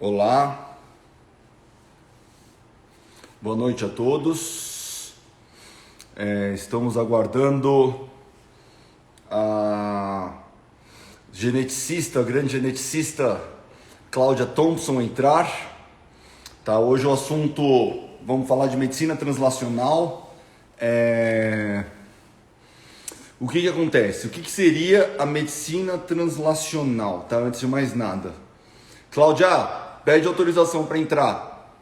Olá, boa noite a todos. Estamos aguardando a geneticista, a grande geneticista Cláudia Thompson entrar. Tá, hoje o assunto, vamos falar de medicina translacional. O que acontece? O que seria a medicina translacional? Tá, antes de mais nada. Cláudia, pede autorização para entrar.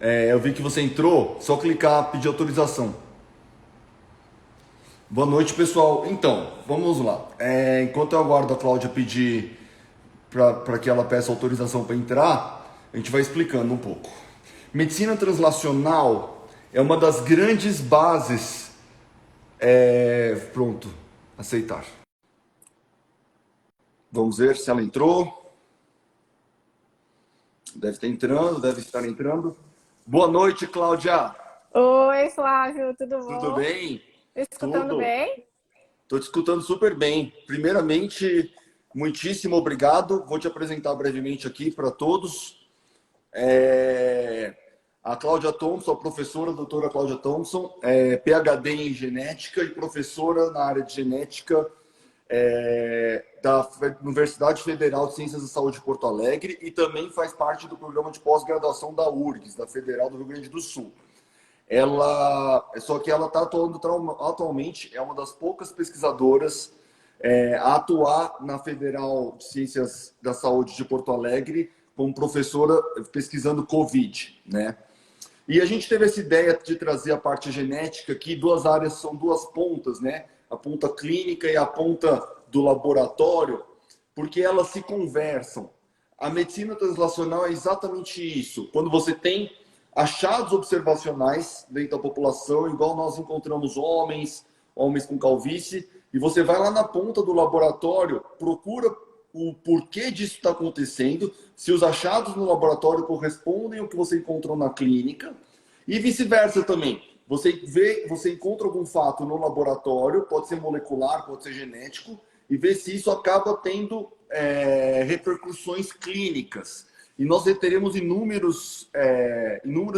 Eu vi que você entrou, só clicar, pedir autorização. Boa noite, pessoal. Então, vamos lá. Enquanto eu aguardo a Cláudia pedir para que ela peça autorização para entrar, a gente vai explicando um pouco. Medicina translacional é uma das grandes bases. Pronto, aceitar. Vamos ver se ela entrou. Deve estar entrando. Boa noite, Cláudia. Oi, Flávio, tudo Tudo bom? bem? Me escutando Tudo. bem? Estou te escutando super bem. Primeiramente, muitíssimo obrigado. Vou te apresentar brevemente aqui para todos. A Cláudia Thompson, a professora, a doutora Cláudia Thompson, PhD em genética e professora na área de genética da Universidade Federal de Ciências da Saúde de Porto Alegre e também faz parte do programa de pós-graduação da URGS, da Federal do Rio Grande do Sul. Só que ela está atuando atualmente, é uma das poucas pesquisadoras a atuar na Federal de Ciências da Saúde de Porto Alegre como professora pesquisando Covid, né? E a gente teve essa ideia de trazer a parte genética aqui, duas áreas, são duas pontas, né? A ponta clínica e a ponta do laboratório, porque elas se conversam. A medicina translacional é exatamente isso. Quando você tem achados observacionais dentro da população, igual nós encontramos homens com calvície, e você vai lá na ponta do laboratório, procura o porquê disso está acontecendo, se os achados no laboratório correspondem ao que você encontrou na clínica, e vice-versa também. Você encontra algum fato no laboratório, pode ser molecular, pode ser genético, e vê se isso acaba tendo repercussões clínicas. E nós teremos inúmeros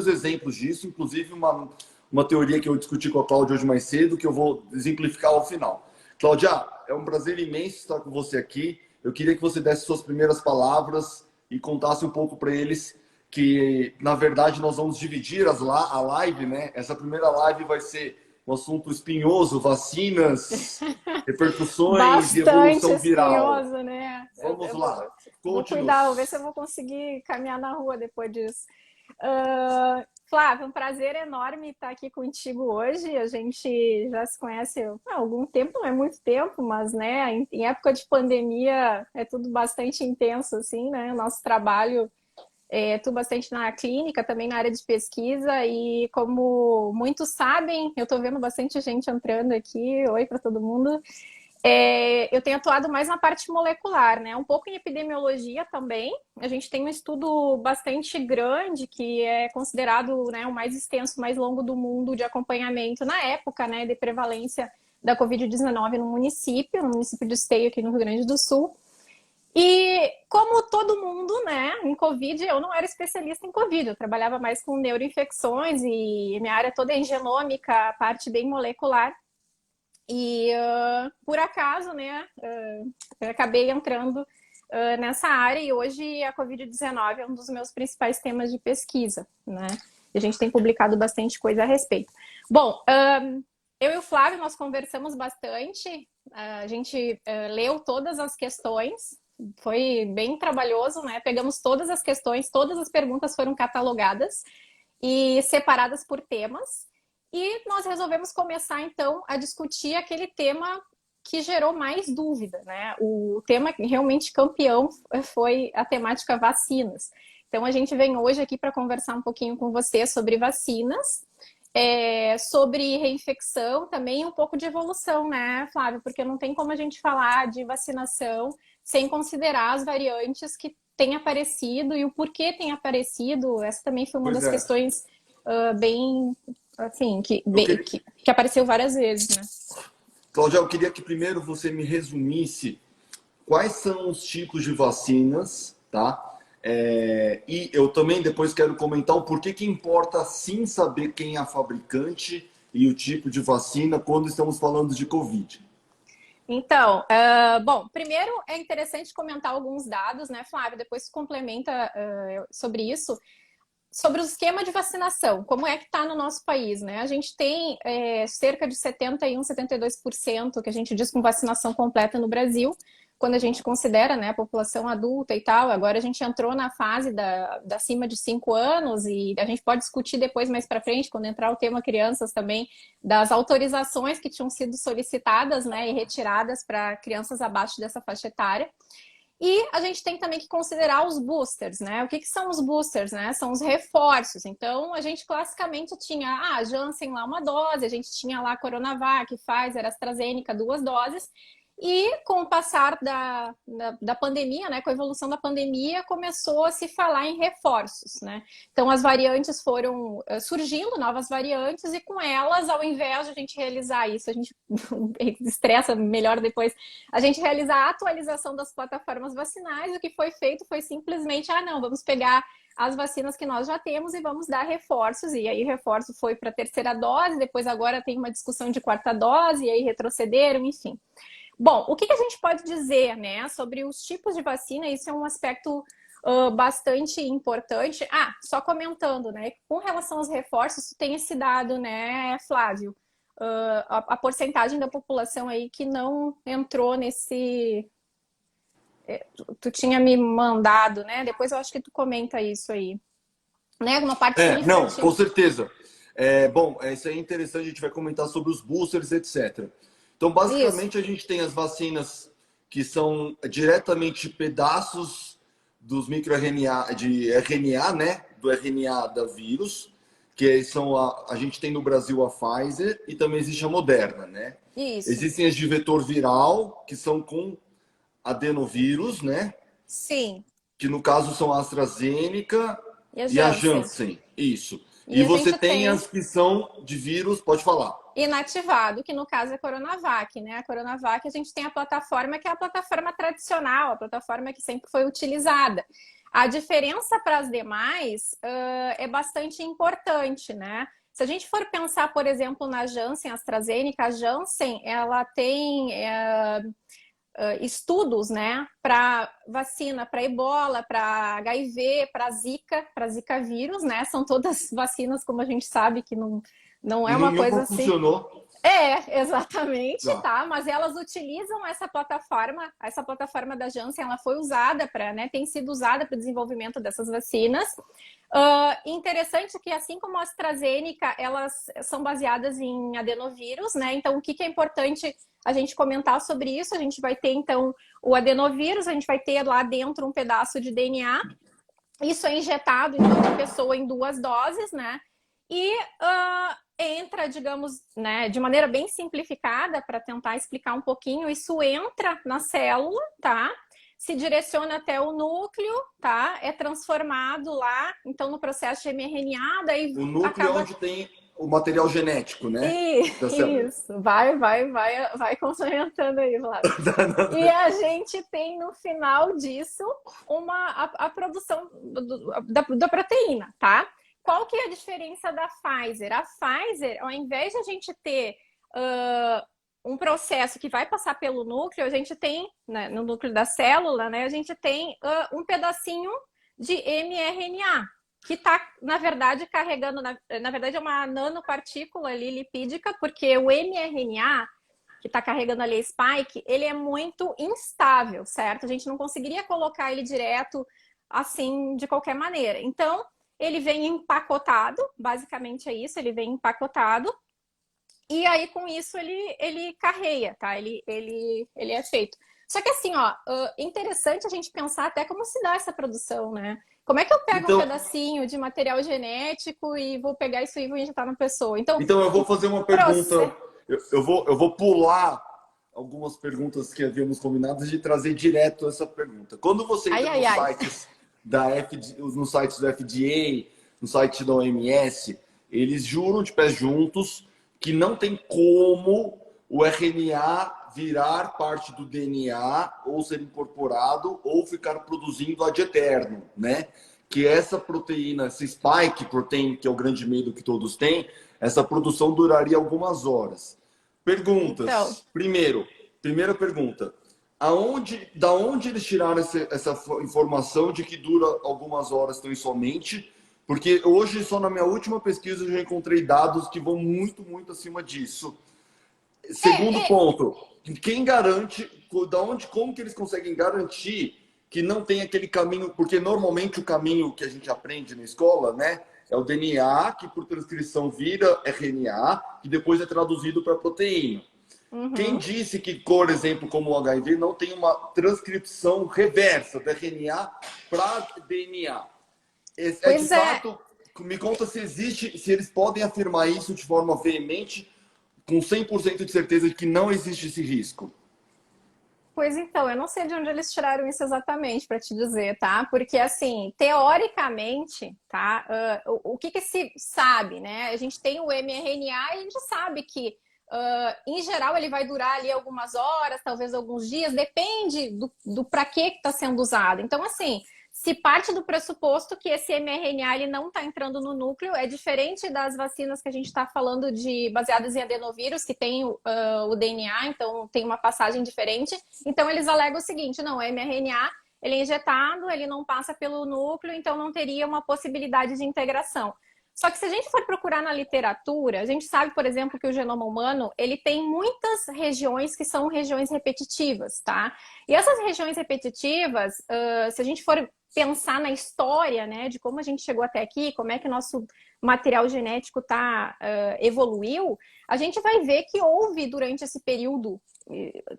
exemplos disso, inclusive uma teoria que eu discuti com a Cláudia hoje mais cedo, que eu vou exemplificar ao final. Cláudia, é um prazer imenso estar com você aqui. Eu queria que você desse suas primeiras palavras e contasse um pouco para eles que, na verdade, nós vamos dividir a live, né? Essa primeira live vai ser um assunto espinhoso, vacinas, repercussões e Bastante evolução viral. espinhoso, né? Vamos lá, Vou cuidar, vou ver conte-nos. se eu vou conseguir caminhar na rua depois disso. Flávio, um prazer enorme estar aqui contigo hoje. A gente já se conhece há algum tempo, não é muito tempo, mas né, em época de pandemia é tudo bastante intenso, assim, né? O nosso trabalho estou bastante na clínica, também na área de pesquisa e como muitos sabem, eu estou vendo bastante gente entrando aqui, oi para todo mundo. Eu tenho atuado mais na parte molecular, né? Um pouco em epidemiologia também. A gente tem um estudo bastante grande que é considerado, né, o mais extenso, mais longo do mundo de acompanhamento na época, né, de prevalência da Covid-19 no município de Esteio, aqui no Rio Grande do Sul. E como todo mundo, né, em Covid, eu não era especialista em Covid, eu trabalhava mais com neuroinfecções e minha área toda é em genômica, a parte bem molecular. E por acaso, né, eu acabei entrando nessa área e hoje a Covid-19 é um dos meus principais temas de pesquisa, né? E a gente tem publicado bastante coisa a respeito. Bom, eu e o Flávio, nós conversamos bastante, a gente leu todas as questões, foi bem trabalhoso, né? Pegamos todas as questões, todas as perguntas foram catalogadas e separadas por temas. E nós resolvemos começar, então, a discutir aquele tema que gerou mais dúvida, né? O tema realmente campeão foi a temática vacinas. Então, a gente vem hoje aqui para conversar um pouquinho com você sobre vacinas, sobre reinfecção, também um pouco de evolução, né, Flávio? Porque não tem como a gente falar de vacinação sem considerar as variantes que têm aparecido e o porquê tem aparecido. Essa também foi uma Pois das é. questões bem, assim, Eu queria, que apareceu várias vezes, né? Cláudia, eu queria que primeiro você me resumisse quais são os tipos de vacinas, tá? E eu também depois quero comentar o porquê que importa sim saber quem é a fabricante e o tipo de vacina quando estamos falando de Covid. Então, bom, primeiro é interessante comentar alguns dados, né, Flávio? Depois complementa sobre isso. Sobre o esquema de vacinação, como é que está no nosso país, né? A gente tem cerca de 71, 72% que a gente diz com vacinação completa no Brasil, quando a gente considera, né, a população adulta e tal. Agora a gente entrou na fase da acima de 5 anos e a gente pode discutir depois mais para frente, quando entrar o tema crianças também, das autorizações que tinham sido solicitadas, né, e retiradas para crianças abaixo dessa faixa etária. E a gente tem também que considerar os boosters, né? O que são os boosters, né? São os reforços. Então, a gente classicamente tinha a Janssen lá uma dose, a gente tinha lá a Coronavac, Pfizer, AstraZeneca, 2 doses. E com o passar da pandemia, né, com a evolução da pandemia, começou a se falar em reforços, né? Então as variantes foram surgindo, novas variantes, e com elas, ao invés de a gente realizar isso, a gente estressa melhor depois, a gente realizar a atualização das plataformas vacinais, o que foi feito foi simplesmente, não, vamos pegar as vacinas que nós já temos e vamos dar reforços, e aí reforço foi para a terceira dose, depois agora tem uma discussão de quarta dose, e aí retrocederam, enfim. Bom, o que a gente pode dizer, né, sobre os tipos de vacina? Isso é um aspecto bastante importante. Só comentando, né, com relação aos reforços, tem esse dado, né, Flávio, a porcentagem da população aí que não entrou nesse... Tu tinha me mandado, né? Depois eu acho que tu comenta isso aí. Né? Uma parte Não, significativa. com certeza. Bom, isso aí é interessante, a gente vai comentar sobre os boosters, etc. Então, basicamente, a gente tem as vacinas que são diretamente pedaços dos microRNA, de RNA, né? Do RNA da vírus, que são a gente tem no Brasil a Pfizer e também existe a Moderna, né? Isso. Existem as de vetor viral, que são com adenovírus, né? Sim. Que no caso são a AstraZeneca e a Janssen. Isso. E você tem as que são de vírus, pode falar. Inativado, que no caso é a Coronavac, né? A Coronavac, a gente tem a plataforma que é a plataforma tradicional, a plataforma que sempre foi utilizada. A diferença para as demais é bastante importante, né? Se a gente for pensar, por exemplo, na Janssen, AstraZeneca, a Janssen, ela tem estudos, né, para vacina, para ebola, para HIV, para Zika vírus, né? São todas vacinas, como a gente sabe, que não é uma coisa assim. Funcionou. Exatamente, tá? Mas elas utilizam essa plataforma da Janssen, ela foi usada para, né, tem sido usada para o desenvolvimento dessas vacinas. Interessante que, assim como a AstraZeneca, elas são baseadas em adenovírus, né? Então, o que é importante a gente comentar sobre isso? A gente vai ter, então, o adenovírus, a gente vai ter lá dentro um pedaço de DNA. Isso é injetado, então, na pessoa em 2 doses, né? E entra, digamos, né, de maneira bem simplificada, para tentar explicar um pouquinho, isso entra na célula, tá? Se direciona até o núcleo, tá? É transformado lá, então, no processo de mRNA, daí o núcleo é onde tem o material genético, né? Isso, vai complementando aí, Vlad. E a gente tem no final disso a produção da proteína, tá? Qual que é a diferença da Pfizer? A Pfizer, ao invés de a gente ter um processo que vai passar pelo núcleo, a gente tem, né, no núcleo da célula, né, a gente tem um pedacinho de mRNA, que está, na verdade, carregando, na verdade é uma nanopartícula ali lipídica, porque o mRNA, que está carregando ali a spike, ele é muito instável, certo? A gente não conseguiria colocar ele direto assim, de qualquer maneira. Então, ele vem empacotado, basicamente é isso, ele vem empacotado, e aí com isso ele carreia, tá? Ele é feito. Só que assim, ó, interessante a gente pensar até como se dá essa produção, né? Como é que eu pego um pedacinho de material genético e vou pegar isso e vou injetar na pessoa? Então eu vou fazer uma pergunta, eu vou pular algumas perguntas que havíamos combinado de trazer direto essa pergunta. Quando você entra nos sites nos sites do FDA, no site da OMS, eles juram de pés juntos que não tem como o RNA virar parte do DNA ou ser incorporado ou ficar produzindo ad eterno, né? Que essa proteína, esse spike protein, que é o grande medo que todos têm, essa produção duraria algumas horas. Perguntas. Então, Primeira pergunta. Da onde eles tiraram essa informação de que dura algumas horas tão somente? Porque hoje, só na minha última pesquisa, eu já encontrei dados que vão muito, muito acima disso. Segundo ponto, quem garante, como que eles conseguem garantir que não tem aquele caminho, porque normalmente o caminho que a gente aprende na escola, né, é o DNA, que por transcrição vira RNA, que depois é traduzido para proteína. Quem disse que, por exemplo, como o HIV, não tem uma transcrição reversa do RNA para DNA? De fato, me conta se existe, se eles podem afirmar isso de forma veemente, com 100% de certeza de que não existe esse risco. Pois então, eu não sei de onde eles tiraram isso exatamente para te dizer, tá? Porque, assim, teoricamente, tá? O que que se sabe, né? A gente tem o mRNA e a gente sabe que, em geral, ele vai durar ali algumas horas, talvez alguns dias, depende do para que está sendo usado. Então, assim, se parte do pressuposto que esse mRNA ele não está entrando no núcleo, é diferente das vacinas que a gente está falando baseadas em adenovírus, que tem o DNA, então tem uma passagem diferente. Então eles alegam o seguinte, não, o mRNA ele é injetado, ele não passa pelo núcleo, então não teria uma possibilidade de integração. Só que se a gente for procurar na literatura, a gente sabe, por exemplo, que o genoma humano ele tem muitas regiões que são regiões repetitivas, tá? E essas regiões repetitivas, se a gente for pensar na história, né, de como a gente chegou até aqui, como é que nosso material genético evoluiu, a gente vai ver que houve durante esse período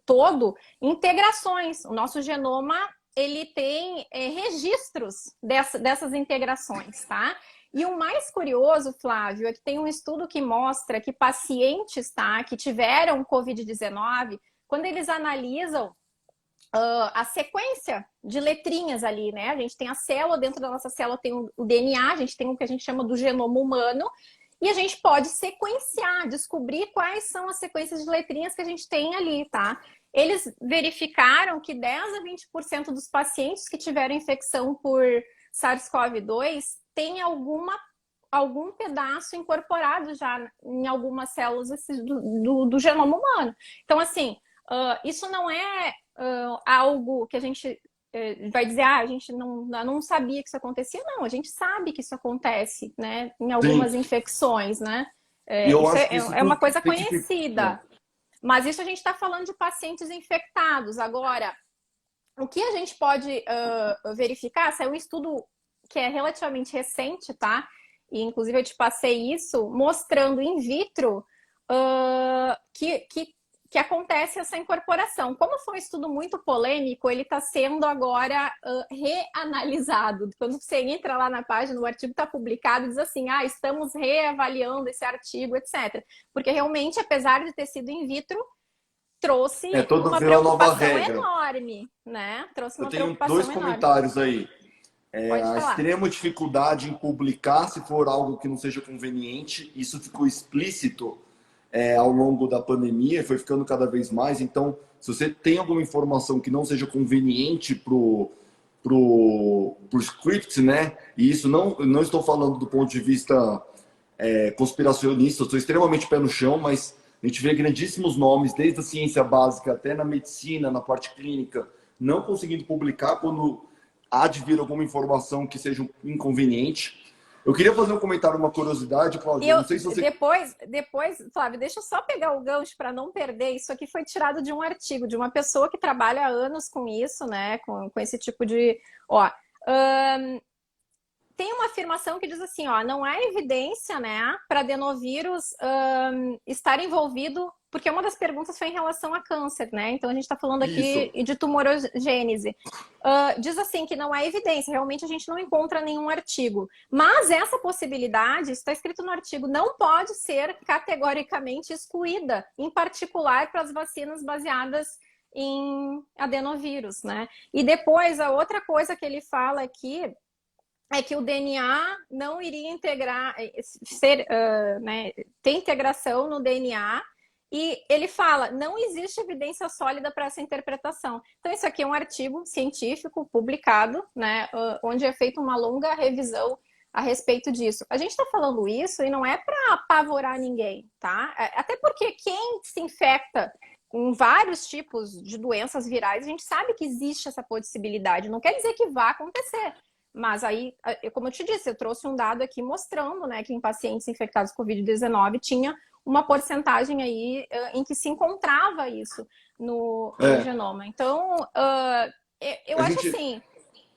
todo integrações. O nosso genoma ele tem registros dessas integrações, tá? E o mais curioso, Flávio, é que tem um estudo que mostra que pacientes, tá, que tiveram Covid-19, quando eles analisam a sequência de letrinhas ali, né? A gente tem a célula, dentro da nossa célula tem o DNA, a gente tem o que a gente chama do genoma humano, e a gente pode sequenciar, descobrir quais são as sequências de letrinhas que a gente tem ali, tá? Eles verificaram que 10 a 20% dos pacientes que tiveram infecção por SARS-CoV-2 tem algum pedaço incorporado já em algumas células do genoma humano. Então, assim, isso não é algo que a gente vai dizer, a gente não sabia que isso acontecia. Não, a gente sabe que isso acontece, né? Em algumas Sim. infecções, né? Eu Isso acho que isso é uma coisa tem que conhecida. Mas isso a gente está falando de pacientes infectados. Agora, o que a gente pode verificar, saiu um estudo que é relativamente recente, tá? E inclusive eu te passei isso, mostrando in vitro que acontece essa incorporação. Como foi um estudo muito polêmico, ele está sendo agora reanalisado. Quando você entra lá na página, o artigo está publicado, diz assim, estamos reavaliando esse artigo, etc. Porque realmente, apesar de ter sido in vitro, trouxe uma preocupação enorme, né? Trouxe uma preocupação enorme. Eu tenho 2 comentários aí. Pode A falar. extrema dificuldade em publicar se for algo que não seja conveniente. Isso ficou explícito ao longo da pandemia, foi ficando cada vez mais. Então, se você tem alguma informação que não seja conveniente pro script, né? E isso não estou falando do ponto de vista conspiracionista, eu estou extremamente pé no chão, mas a gente vê grandíssimos nomes, desde a ciência básica até na medicina, na parte clínica, não conseguindo publicar quando há de vir alguma informação que seja inconveniente. Eu queria fazer um comentário, uma curiosidade, Claudia. Não sei se você... Depois, Flávio, deixa eu só pegar o gancho para não perder. Isso aqui foi tirado de um artigo de uma pessoa que trabalha há anos com isso, né? Com esse tipo de... tem uma afirmação que diz assim, não há evidência, né, para adenovírus estar envolvido, porque uma das perguntas foi em relação a câncer, né? Então a gente está falando aqui de tumorogênese. Diz assim que não há evidência, realmente a gente não encontra nenhum artigo. Mas essa possibilidade, está escrito no artigo, não pode ser categoricamente excluída, em particular para as vacinas baseadas em adenovírus, né? E depois, a outra coisa que ele fala aqui é que o DNA não iria integrar, ter integração no DNA E ele fala, não existe evidência sólida para essa interpretação. Então, isso aqui é um artigo científico publicado, né, onde é feita uma longa revisão a respeito disso. A gente está falando isso e não é para apavorar ninguém, tá? Até porque quem se infecta com vários tipos de doenças virais, a gente sabe que existe essa possibilidade. Não quer dizer que vá acontecer. Mas aí, como eu te disse, eu trouxe um dado aqui mostrando, né, que em pacientes infectados com Covid-19 tinha uma porcentagem aí em que se encontrava isso no genoma. Então, eu acho assim,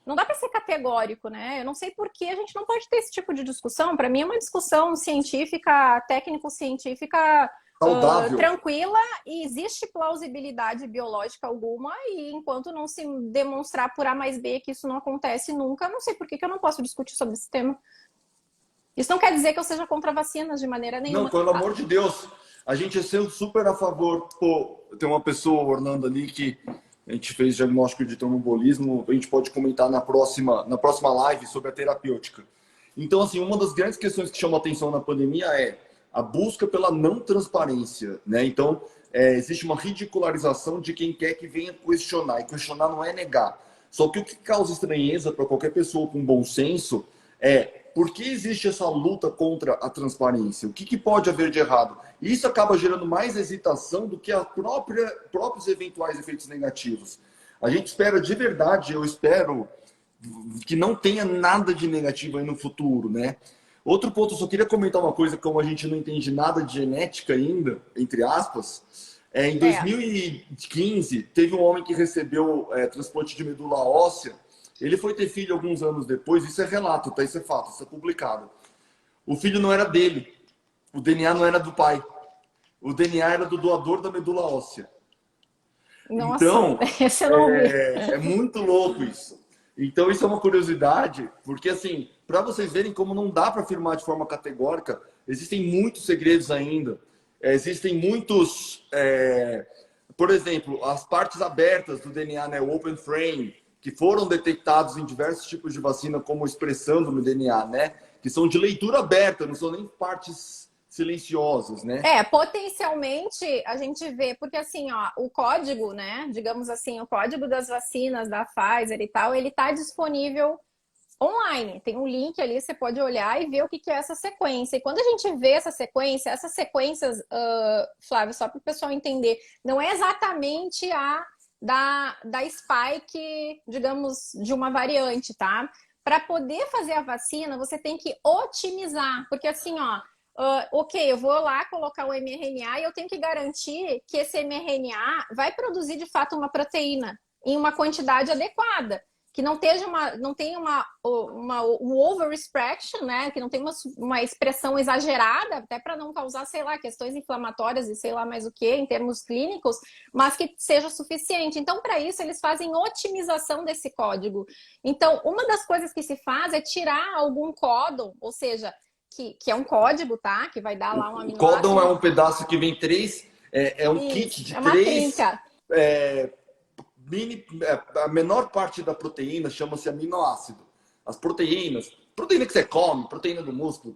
não dá para ser categórico, né? Eu não sei por que a gente não pode ter esse tipo de discussão. Para mim é uma discussão científica, técnico-científica tranquila, e existe plausibilidade biológica alguma, e enquanto não se demonstrar por A mais B que isso não acontece nunca, não sei por que eu não posso discutir sobre esse tema. Isso não quer dizer que eu seja contra vacinas de maneira nenhuma. Não, pelo amor de Deus. A gente é sempre super a favor. Pô, tem uma pessoa, Orlando, ali, que a gente fez diagnóstico de tromboembolismo. A gente pode comentar na próxima live sobre a terapêutica. Então, assim, uma das grandes questões que chama atenção na pandemia é a busca pela não transparência, né? Então, existe uma ridicularização de quem quer que venha questionar. E questionar não é negar. Só que o que causa estranheza para qualquer pessoa com bom senso é por que existe essa luta contra a transparência? O que pode haver de errado? E isso acaba gerando mais hesitação do que a próprios eventuais efeitos negativos. A gente espera de verdade, eu espero que não tenha nada de negativo aí no futuro, né? Outro ponto, eu só queria comentar uma coisa, como a gente não entende nada de genética ainda, entre aspas, em 2015, teve um homem que recebeu transplante de medula óssea. Ele foi ter filho alguns anos depois, isso é relato, tá? Isso é fato, isso é publicado. O filho não era dele, o DNA não era do pai, o DNA era do doador da medula óssea. Nossa, então, esse eu não vi. É muito louco isso. Então, isso é uma curiosidade, porque, assim, para vocês verem como não dá para afirmar de forma categórica, existem muitos segredos ainda. Existem muitos... por exemplo, as partes abertas do DNA, né, o open frame, que foram detectados em diversos tipos de vacina como expressando no DNA, né? Que são de leitura aberta, não são nem partes silenciosas, né? Potencialmente a gente vê, porque assim, ó, o código, né? Digamos assim, o código das vacinas da Pfizer e tal, ele tá disponível online. Tem um link ali, você pode olhar e ver o que é essa sequência. E quando a gente vê essas sequências, Flávio, só para o pessoal entender, não é exatamente a da spike, digamos, de uma variante, tá? Para poder fazer a vacina, você tem que otimizar, porque assim, ó, ok, eu vou lá colocar o mRNA e eu tenho que garantir que esse mRNA vai produzir de fato uma proteína em uma quantidade adequada, que não tenha um overexpression, né? Que não tenha uma expressão exagerada, até para não causar, sei lá, questões inflamatórias e sei lá mais o que em termos clínicos, mas que seja suficiente. Então, para isso, eles fazem otimização desse código. Então, uma das coisas que se faz é tirar algum códon, ou seja, que é um código, tá? Que vai dar lá um aminoácido. O códon é um pedaço que vem três, um kit de três... a menor parte da proteína chama-se aminoácido. As proteína que você come, proteína do músculo,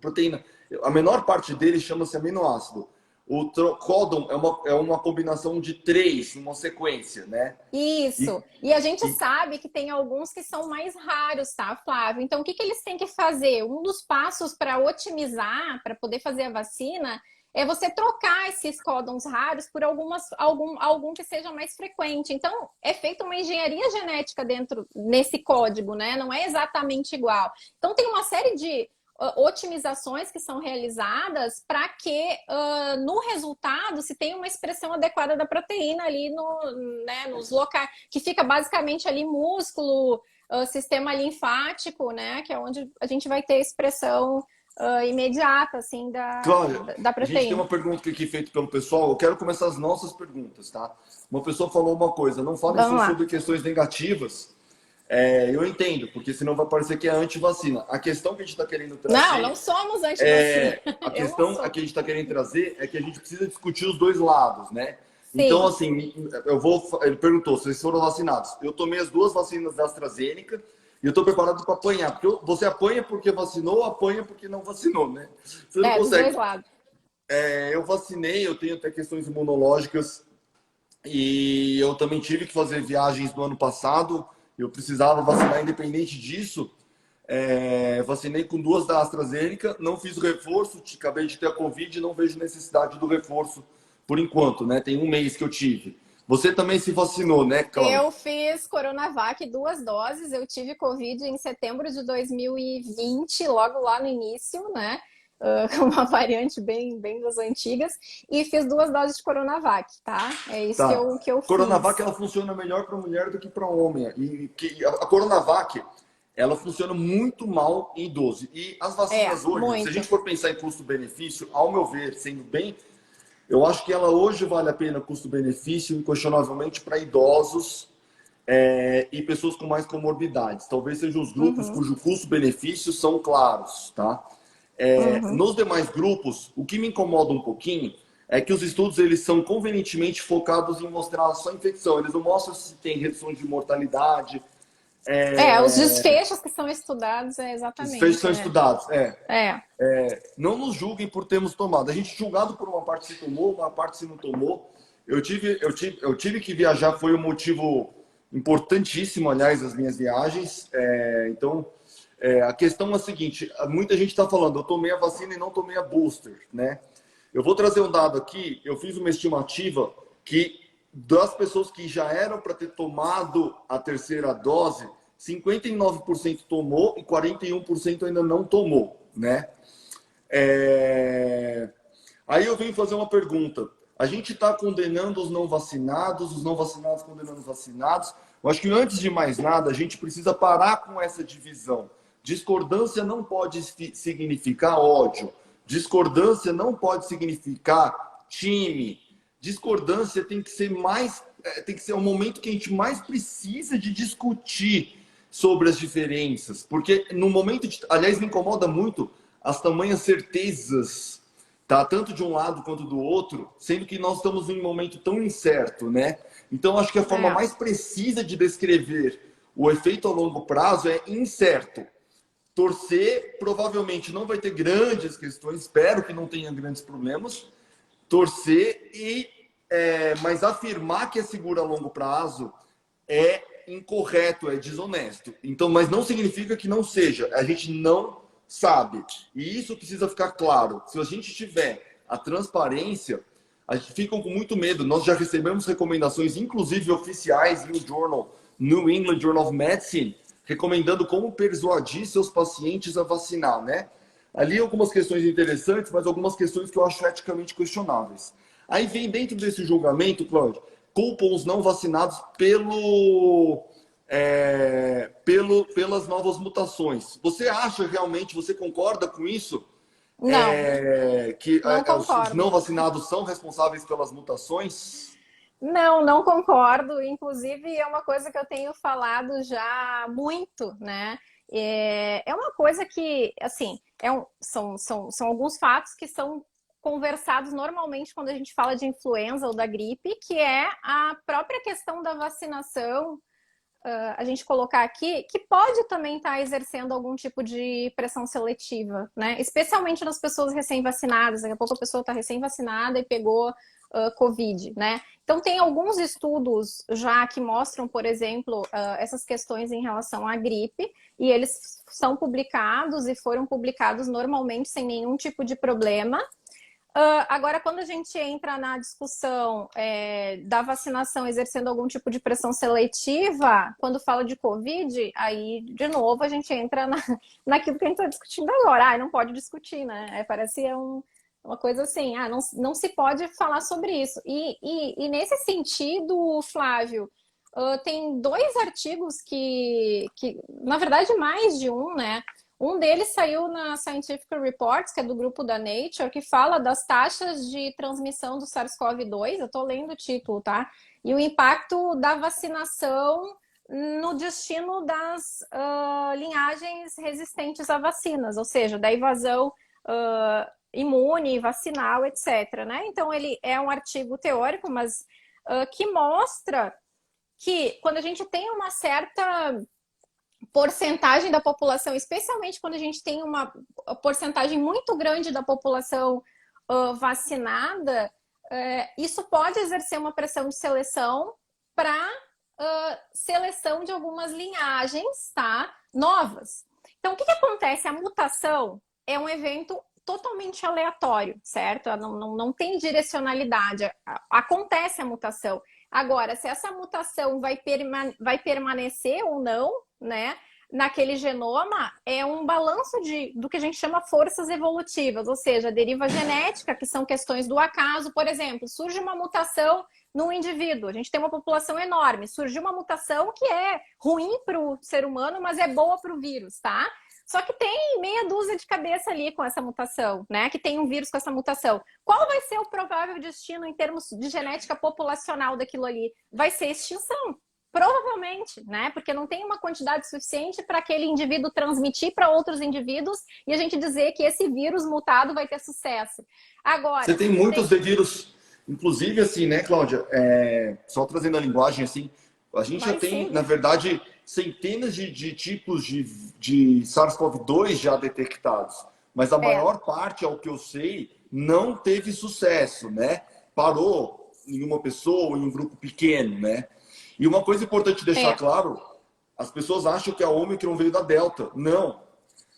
a menor parte dele chama-se aminoácido. O códon é uma combinação de três, uma sequência, né? Isso. E a gente sabe que tem alguns que são mais raros, tá, Flávio? Então, o que eles têm que fazer? Um dos passos para otimizar, para poder fazer a vacina, é você trocar esses códons raros por algum que seja mais frequente. Então, é feita uma engenharia genética nesse código, né? Não é exatamente igual. Então, tem uma série de otimizações que são realizadas para que no resultado se tenha uma expressão adequada da proteína ali nos locais, que fica basicamente ali músculo, sistema linfático, né? Que é onde a gente vai ter a expressão imediata, assim, da proteína. A gente tem uma pergunta aqui feita pelo pessoal. Eu quero começar as nossas perguntas, tá? Uma pessoa falou uma coisa, não falem sobre questões negativas. Eu entendo, porque senão vai parecer que é anti-vacina. A questão que a gente está querendo trazer... Não somos anti-vacina. A questão que a gente está querendo trazer é que a gente precisa discutir os dois lados, né? Sim. Então, assim, ele perguntou se vocês foram vacinados. Eu tomei as 2 vacinas da AstraZeneca e eu estou preparado para apanhar. Porque você apanha porque vacinou ou apanha porque não vacinou, né? Você não consegue. Dos dois lados. eu vacinei, eu tenho até questões imunológicas e eu também tive que fazer viagens no ano passado. Eu precisava vacinar independente disso. Vacinei com 2 da AstraZeneca, não fiz o reforço, acabei de ter a Covid e não vejo necessidade do reforço por enquanto, né? Tem 1 mês que eu tive. Você também se vacinou, né, Cláudia? Eu fiz Coronavac 2 doses, eu tive Covid em setembro de 2020, logo lá no início, né? Com uma variante bem das antigas, e fiz 2 doses de Coronavac, tá? É isso que Tá. eu Coronavac fiz. ela funciona melhor para mulher do que para homem. E que a Coronavac ela funciona muito mal em idoso. E as vacinas hoje, se a Muito. gente for pensar em custo-benefício, ao meu ver, sendo bem, eu acho que ela hoje vale a pena custo-benefício, inquestionavelmente, para idosos e pessoas com mais comorbidades. Talvez sejam os grupos Uhum, cujo custo-benefício são claros, tá? uhum. Nos demais grupos, o que me incomoda um pouquinho é que os estudos eles são convenientemente focados em mostrar só infecção. Eles não mostram se tem redução de mortalidade, Os desfechos que são estudados, os desfechos exatamente. são estudados. É. Não nos julguem por termos tomado. A gente julgado por uma parte se tomou, uma parte se não tomou. Eu tive que viajar, foi um motivo importantíssimo, aliás, das minhas viagens. Então, a questão é a seguinte: muita gente está falando, eu tomei a vacina e não tomei a booster, né? Eu vou trazer um dado aqui. Eu fiz uma estimativa que das pessoas que já eram para ter tomado a terceira dose, 59% tomou e 41% ainda não tomou, né? É... Aí eu venho fazer uma pergunta. A gente está condenando os não vacinados condenando os vacinados. Eu acho que antes de mais nada, a gente precisa parar com essa divisão. Discordância não pode significar ódio. Discordância não pode significar time. Discordância tem que ser mais, tem que ser o momento que a gente mais precisa de discutir sobre as diferenças, porque no momento de, aliás, me incomoda muito as tamanhas certezas, tá? Tanto de um lado quanto do outro, sendo que nós estamos em um momento tão incerto, né? Então, acho que a forma É. mais precisa de descrever o efeito a longo prazo é incerto. Torcer provavelmente não vai ter grandes questões, espero que não tenha grandes problemas. Torcer mas afirmar que é seguro a longo prazo é incorreto, é desonesto. Então, mas não significa que não seja. A gente não sabe. E isso precisa ficar claro. Se a gente tiver a transparência, a gente fica com muito medo. Nós já recebemos recomendações, inclusive oficiais, em um journal, New England Journal of Medicine, recomendando como persuadir seus pacientes a vacinar, né? Ali algumas questões interessantes, mas algumas questões que eu acho eticamente questionáveis. Aí vem dentro desse julgamento, Cláudio, culpam os não vacinados pelas novas mutações. Você acha realmente, você concorda com isso? Não, Que não os não concordo. vacinados são responsáveis pelas mutações? Não concordo. Inclusive, é uma coisa que eu tenho falado já muito, né? É uma coisa que, assim, são alguns fatos que são conversados normalmente quando a gente fala de influenza ou da gripe, que é a própria questão da vacinação, a gente colocar aqui, que pode também estar exercendo algum tipo de pressão seletiva, né? Especialmente nas pessoas recém-vacinadas. Daqui a pouco a pessoa está recém-vacinada e pegou Covid, né? Então, tem alguns estudos já que mostram, por exemplo, essas questões em relação à gripe, e eles são publicados e foram publicados normalmente sem nenhum tipo de problema. Agora, quando a gente entra na discussão da vacinação exercendo algum tipo de pressão seletiva, quando fala de Covid, aí, de novo, a gente entra naquilo que a gente está discutindo agora. Não pode discutir, né? Parece uma coisa assim, não se pode falar sobre isso. E nesse sentido, Flávio, tem 2 artigos na verdade, mais de um, né? Um deles saiu na Scientific Reports, que é do grupo da Nature, que fala das taxas de transmissão do SARS-CoV-2. Eu estou lendo o título, tá? E o impacto da vacinação no destino das linhagens resistentes a vacinas, ou seja, da invasão imune, vacinal, etc. Né? Então, ele é um artigo teórico, mas que mostra que quando a gente tem uma certa porcentagem da população, especialmente quando a gente tem uma porcentagem muito grande da população vacinada, isso pode exercer uma pressão de seleção para seleção de algumas linhagens, tá? Novas. Então, o que acontece? A mutação é um evento totalmente aleatório, certo? Não tem direcionalidade. Acontece a mutação. Agora, se essa mutação vai permanecer ou não, né? Naquele genoma é um balanço do que a gente chama forças evolutivas, ou seja, deriva genética, que são questões do acaso. Por exemplo, surge uma mutação num indivíduo, a gente tem uma população enorme, surgiu uma mutação que é ruim para o ser humano, mas é boa para o vírus, tá? Só que tem meia dúzia de cabeça ali com essa mutação, né? Que tem um vírus com essa mutação. Qual vai ser o provável destino em termos de genética populacional daquilo ali? Vai ser extinção. Provavelmente, né? Porque não tem uma quantidade suficiente para aquele indivíduo transmitir para outros indivíduos e a gente dizer que esse vírus mutado vai ter sucesso. Agora, você tem muitos de vírus, inclusive assim, né, Cláudia? Só trazendo a linguagem assim, a gente já tem, sim, na verdade, centenas de tipos de SARS-CoV-2 já detectados, mas a maior parte, ao que eu sei, não teve sucesso, né? Parou em uma pessoa ou em um grupo pequeno, né? E uma coisa importante deixar claro, as pessoas acham que a Ômicron veio da Delta. Não.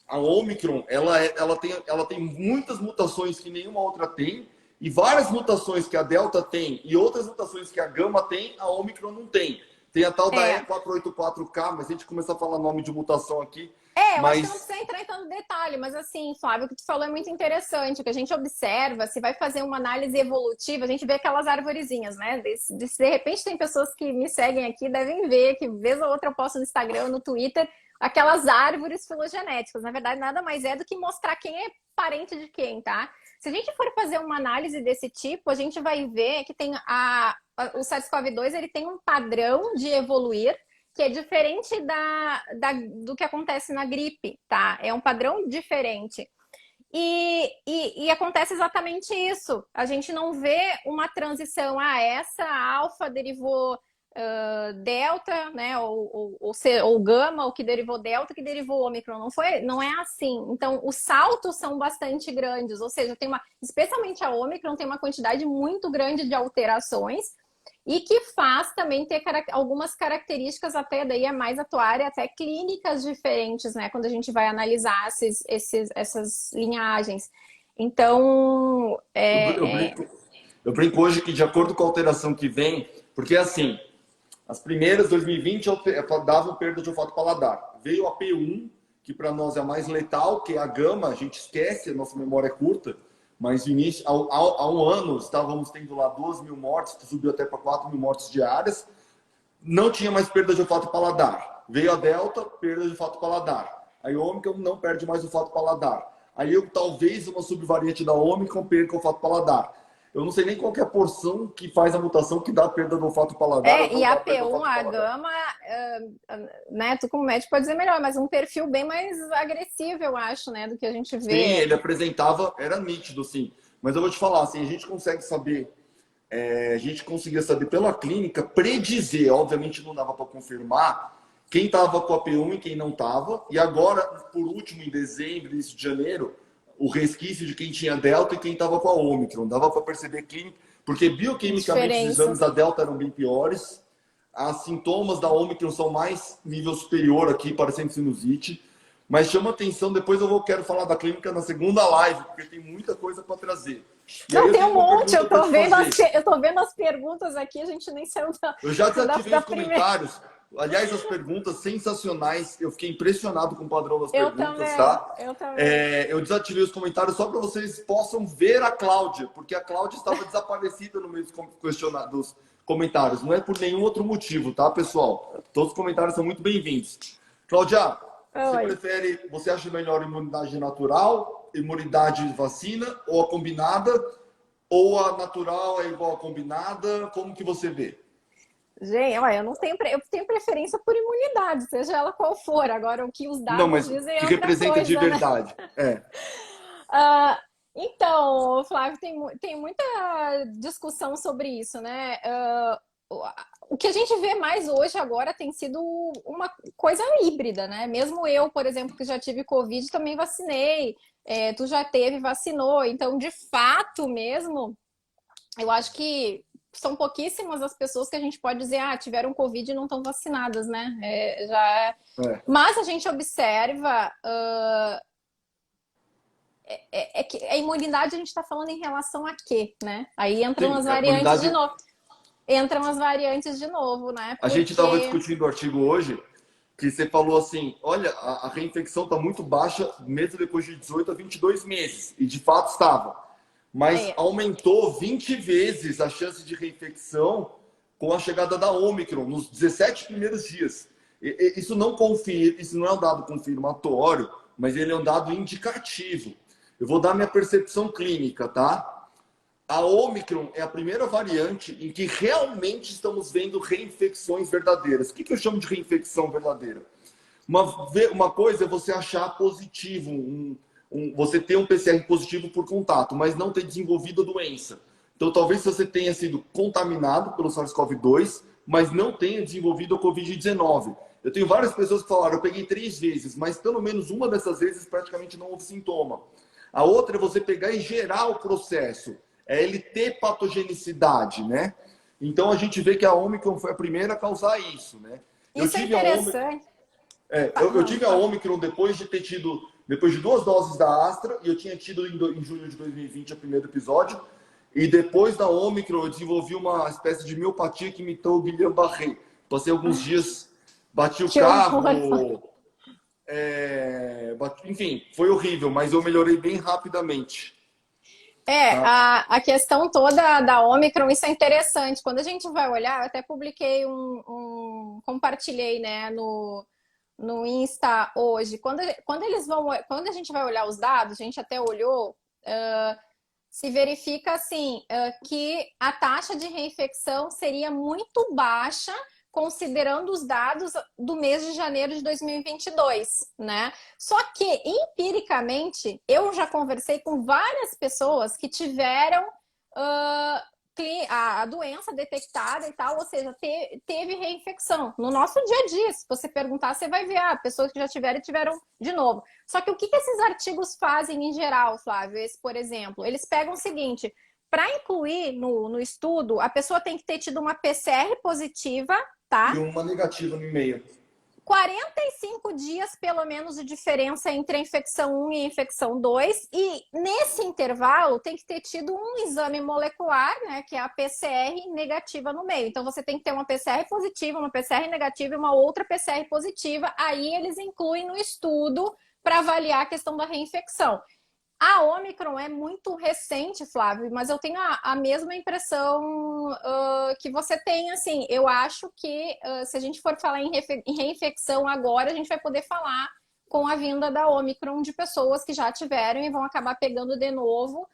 A Ômicron, ela tem muitas mutações que nenhuma outra tem, e várias mutações que a Delta tem e outras mutações que a Gama tem, a Ômicron não tem. Tem a tal da E484K, mas se a gente começar a falar nome de mutação aqui... eu acho que não precisa entrar em tanto detalhe, mas assim, Flávio, o que tu falou é muito interessante, o que a gente observa, se vai fazer uma análise evolutiva, a gente vê aquelas arvorezinhas, né? De repente tem pessoas que me seguem aqui, devem ver, que vez ou outra eu posto no Instagram, no Twitter, aquelas árvores filogenéticas. Na verdade, nada mais é do que mostrar quem é parente de quem, tá? Se a gente for fazer uma análise desse tipo, a gente vai ver que tem o SARS-CoV-2, ele tem um padrão de evoluir que é diferente do que acontece na gripe, tá? É um padrão diferente. E acontece exatamente isso. A gente não vê uma transição. Essa alfa derivou delta, né? Ou gama, o que derivou delta, que derivou ômicron. Não é assim. Então, os saltos são bastante grandes. Ou seja, especialmente a ômicron tem uma quantidade muito grande de alterações. E que faz também ter algumas características, até daí é mais atuária, até clínicas diferentes, né? Quando a gente vai analisar essas linhagens. Então, eu brinco hoje que, de acordo com a alteração que vem, porque assim, as primeiras, 2020, davam perda de olfato paladar. Veio a P1, que para nós é a mais letal, que é a gama, a gente esquece, a nossa memória é curta. Mas no início, há um ano, estávamos tendo lá 2.000 mortes, que subiu até para 4.000 mortes diárias. Não tinha mais perda de olfato paladar. Veio a Delta, perda de olfato paladar. Aí o Ômicron não perde mais o olfato paladar. Aí talvez uma subvariante da Ômicron perca o olfato paladar. Eu não sei nem qual que é a porção que faz a mutação que dá a perda do olfato paladar. E a P1, a gama, né? Tu como médico pode dizer melhor, mas um perfil bem mais agressivo, eu acho, né? Do que a gente vê. Sim, ele apresentava, era nítido, sim. Mas eu vou te falar, assim, a gente consegue saber, a gente conseguia saber pela clínica, predizer, obviamente não dava para confirmar, quem estava com a P1 e quem não estava. E agora, por último, em dezembro, início de janeiro, o resquício de quem tinha Delta e quem estava com a Ômicron. Dava para perceber clínica, porque bioquimicamente os exames da Delta eram bem piores. Os sintomas da Ômicron são mais nível superior aqui, parecendo sinusite. Mas chama atenção, depois quero falar da clínica na segunda live, porque tem muita coisa para trazer. Não, tem um monte, eu tô vendo as perguntas aqui, a gente nem saiu da Eu já desativei os comentários. Aliás, as perguntas sensacionais. Eu fiquei impressionado com o padrão das perguntas, tá? Eu também. Eu desativei os comentários só para vocês possam ver a Cláudia, porque a Cláudia estava desaparecida no meio dos comentários. Não é por nenhum outro motivo, tá, pessoal? Todos os comentários são muito bem-vindos. Cláudia, você acha melhor imunidade natural, imunidade de vacina, ou a combinada? Ou a natural é igual a combinada? Como que você vê? Gente, olha, eu tenho preferência por imunidade, seja ela qual for. Agora, o que os dados dizem é outra representa coisa, de verdade. Né? Então, Flávio, tem muita discussão sobre isso, né? o que a gente vê mais hoje agora tem sido uma coisa híbrida, né? Mesmo eu, por exemplo, que já tive Covid, também vacinei. Tu já teve, vacinou. Então, de fato mesmo, eu acho que são pouquíssimas as pessoas que a gente pode dizer, tiveram Covid e não estão vacinadas, né? É. Mas a gente observa que a imunidade a gente está falando em relação a quê, né? Aí entram Sim, as a variantes de imunidade. novo. Entram as variantes de novo, né? A gente estava Porque discutindo o artigo hoje que você falou assim, olha, a reinfecção está muito baixa mesmo depois de 18 a 22 meses. E de fato estava. Mas é, aumentou 20 vezes a chance de reinfecção com a chegada da Omicron nos 17 primeiros dias. Isso não confirma, isso não é um dado confirmatório, mas ele é um dado indicativo. Eu vou dar minha percepção clínica, tá? A Omicron é a primeira variante em que realmente estamos vendo reinfecções verdadeiras. O que eu chamo de reinfecção verdadeira? Uma coisa é você achar positivo, você ter um PCR positivo por contato, mas não ter desenvolvido a doença. Então, talvez você tenha sido contaminado pelo SARS-CoV-2, mas não tenha desenvolvido a Covid-19. Eu tenho várias pessoas que falaram, eu peguei 3 vezes, mas pelo menos uma dessas vezes praticamente não houve sintoma. A outra é você pegar e gerar o processo. É ele ter patogenicidade, né? Então, a gente vê que a Omicron foi a primeira a causar isso, né? Eu isso é tive a Omicron. interessante. Eu tive a Omicron depois de ter tido, depois de 2 doses da Astra, e eu tinha tido em junho de 2020 o primeiro episódio, e depois da Omicron eu desenvolvi uma espécie de miopatia que imitou o Guillain-Barré. Passei alguns dias, bati o Que horror. carro, enfim, foi horrível, mas eu melhorei bem rapidamente. Tá? A questão toda da Omicron, isso é interessante. Quando a gente vai olhar, eu até publiquei compartilhei, né, no Insta hoje. Quando a gente vai olhar os dados, a gente até olhou, se verifica assim, que a taxa de reinfecção seria muito baixa considerando os dados do mês de janeiro de 2022, né? Só que, empiricamente, eu já conversei com várias pessoas que tiveram a doença detectada e tal, ou seja, teve reinfecção. No nosso dia a dia, se você perguntar, você vai ver, pessoas que já tiveram e tiveram de novo. Só que o que esses artigos fazem em geral, Flávio? Esse, por exemplo, eles pegam o seguinte, para incluir no estudo, a pessoa tem que ter tido uma PCR positiva, tá? E uma negativa no e-mail. 45 dias, pelo menos, de diferença entre a infecção 1 e a infecção 2. E nesse intervalo tem que ter tido um exame molecular, né, que é a PCR negativa no meio. Então você tem que ter uma PCR positiva, uma PCR negativa e uma outra PCR positiva. Aí eles incluem no estudo para avaliar a questão da reinfecção. A Omicron é muito recente, Flávio, mas eu tenho a mesma impressão que você tem. Assim, eu acho que se a gente for falar em reinfecção agora, a gente vai poder falar com a vinda da Omicron de pessoas que já tiveram e vão acabar pegando de novo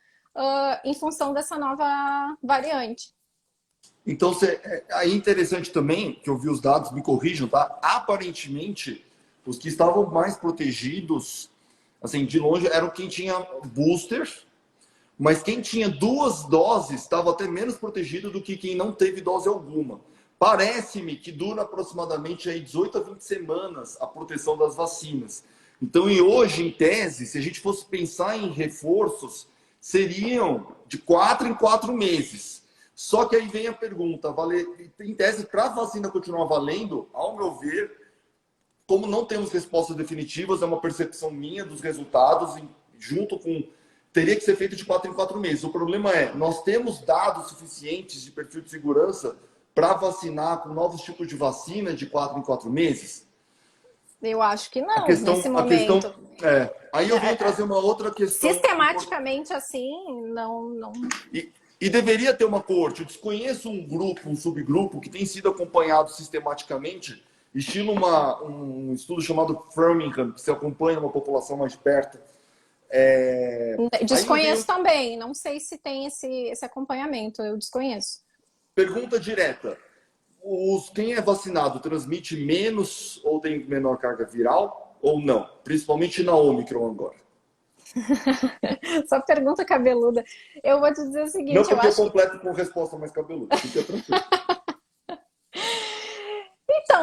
em função dessa nova variante. Então, é interessante também, que eu vi os dados, me corrijam, tá? Aparentemente, os que estavam mais protegidos, assim, de longe, eram quem tinha booster, mas quem tinha 2 doses estava até menos protegido do que quem não teve dose alguma. Parece-me que dura aproximadamente aí 18 a 20 semanas a proteção das vacinas. Então, e hoje, em tese, se a gente fosse pensar em reforços, seriam de 4 em 4 meses. Só que aí vem a pergunta, em tese, para a vacina continuar valendo, ao meu ver, como não temos respostas definitivas, é uma percepção minha dos resultados, junto com... Teria que ser feito de 4 em 4 meses. O problema é, nós temos dados suficientes de perfil de segurança para vacinar com novos tipos de vacina de 4 em 4 meses? Eu acho que não, nesse A questão momento. aí eu venho trazer uma outra questão. Sistematicamente assim, não. E deveria ter uma coorte. Eu desconheço um grupo, um subgrupo que tem sido acompanhado sistematicamente, estilo um estudo chamado Framingham, que se acompanha uma população mais perto. Desconheço também, não sei se tem esse acompanhamento, eu desconheço. Pergunta direta. Quem é vacinado transmite menos ou tem menor carga viral ou não? Principalmente na Omicron agora. Só pergunta cabeluda. Eu vou te dizer o seguinte, Não porque eu acho completo com resposta mais cabeluda. Fica tranquilo.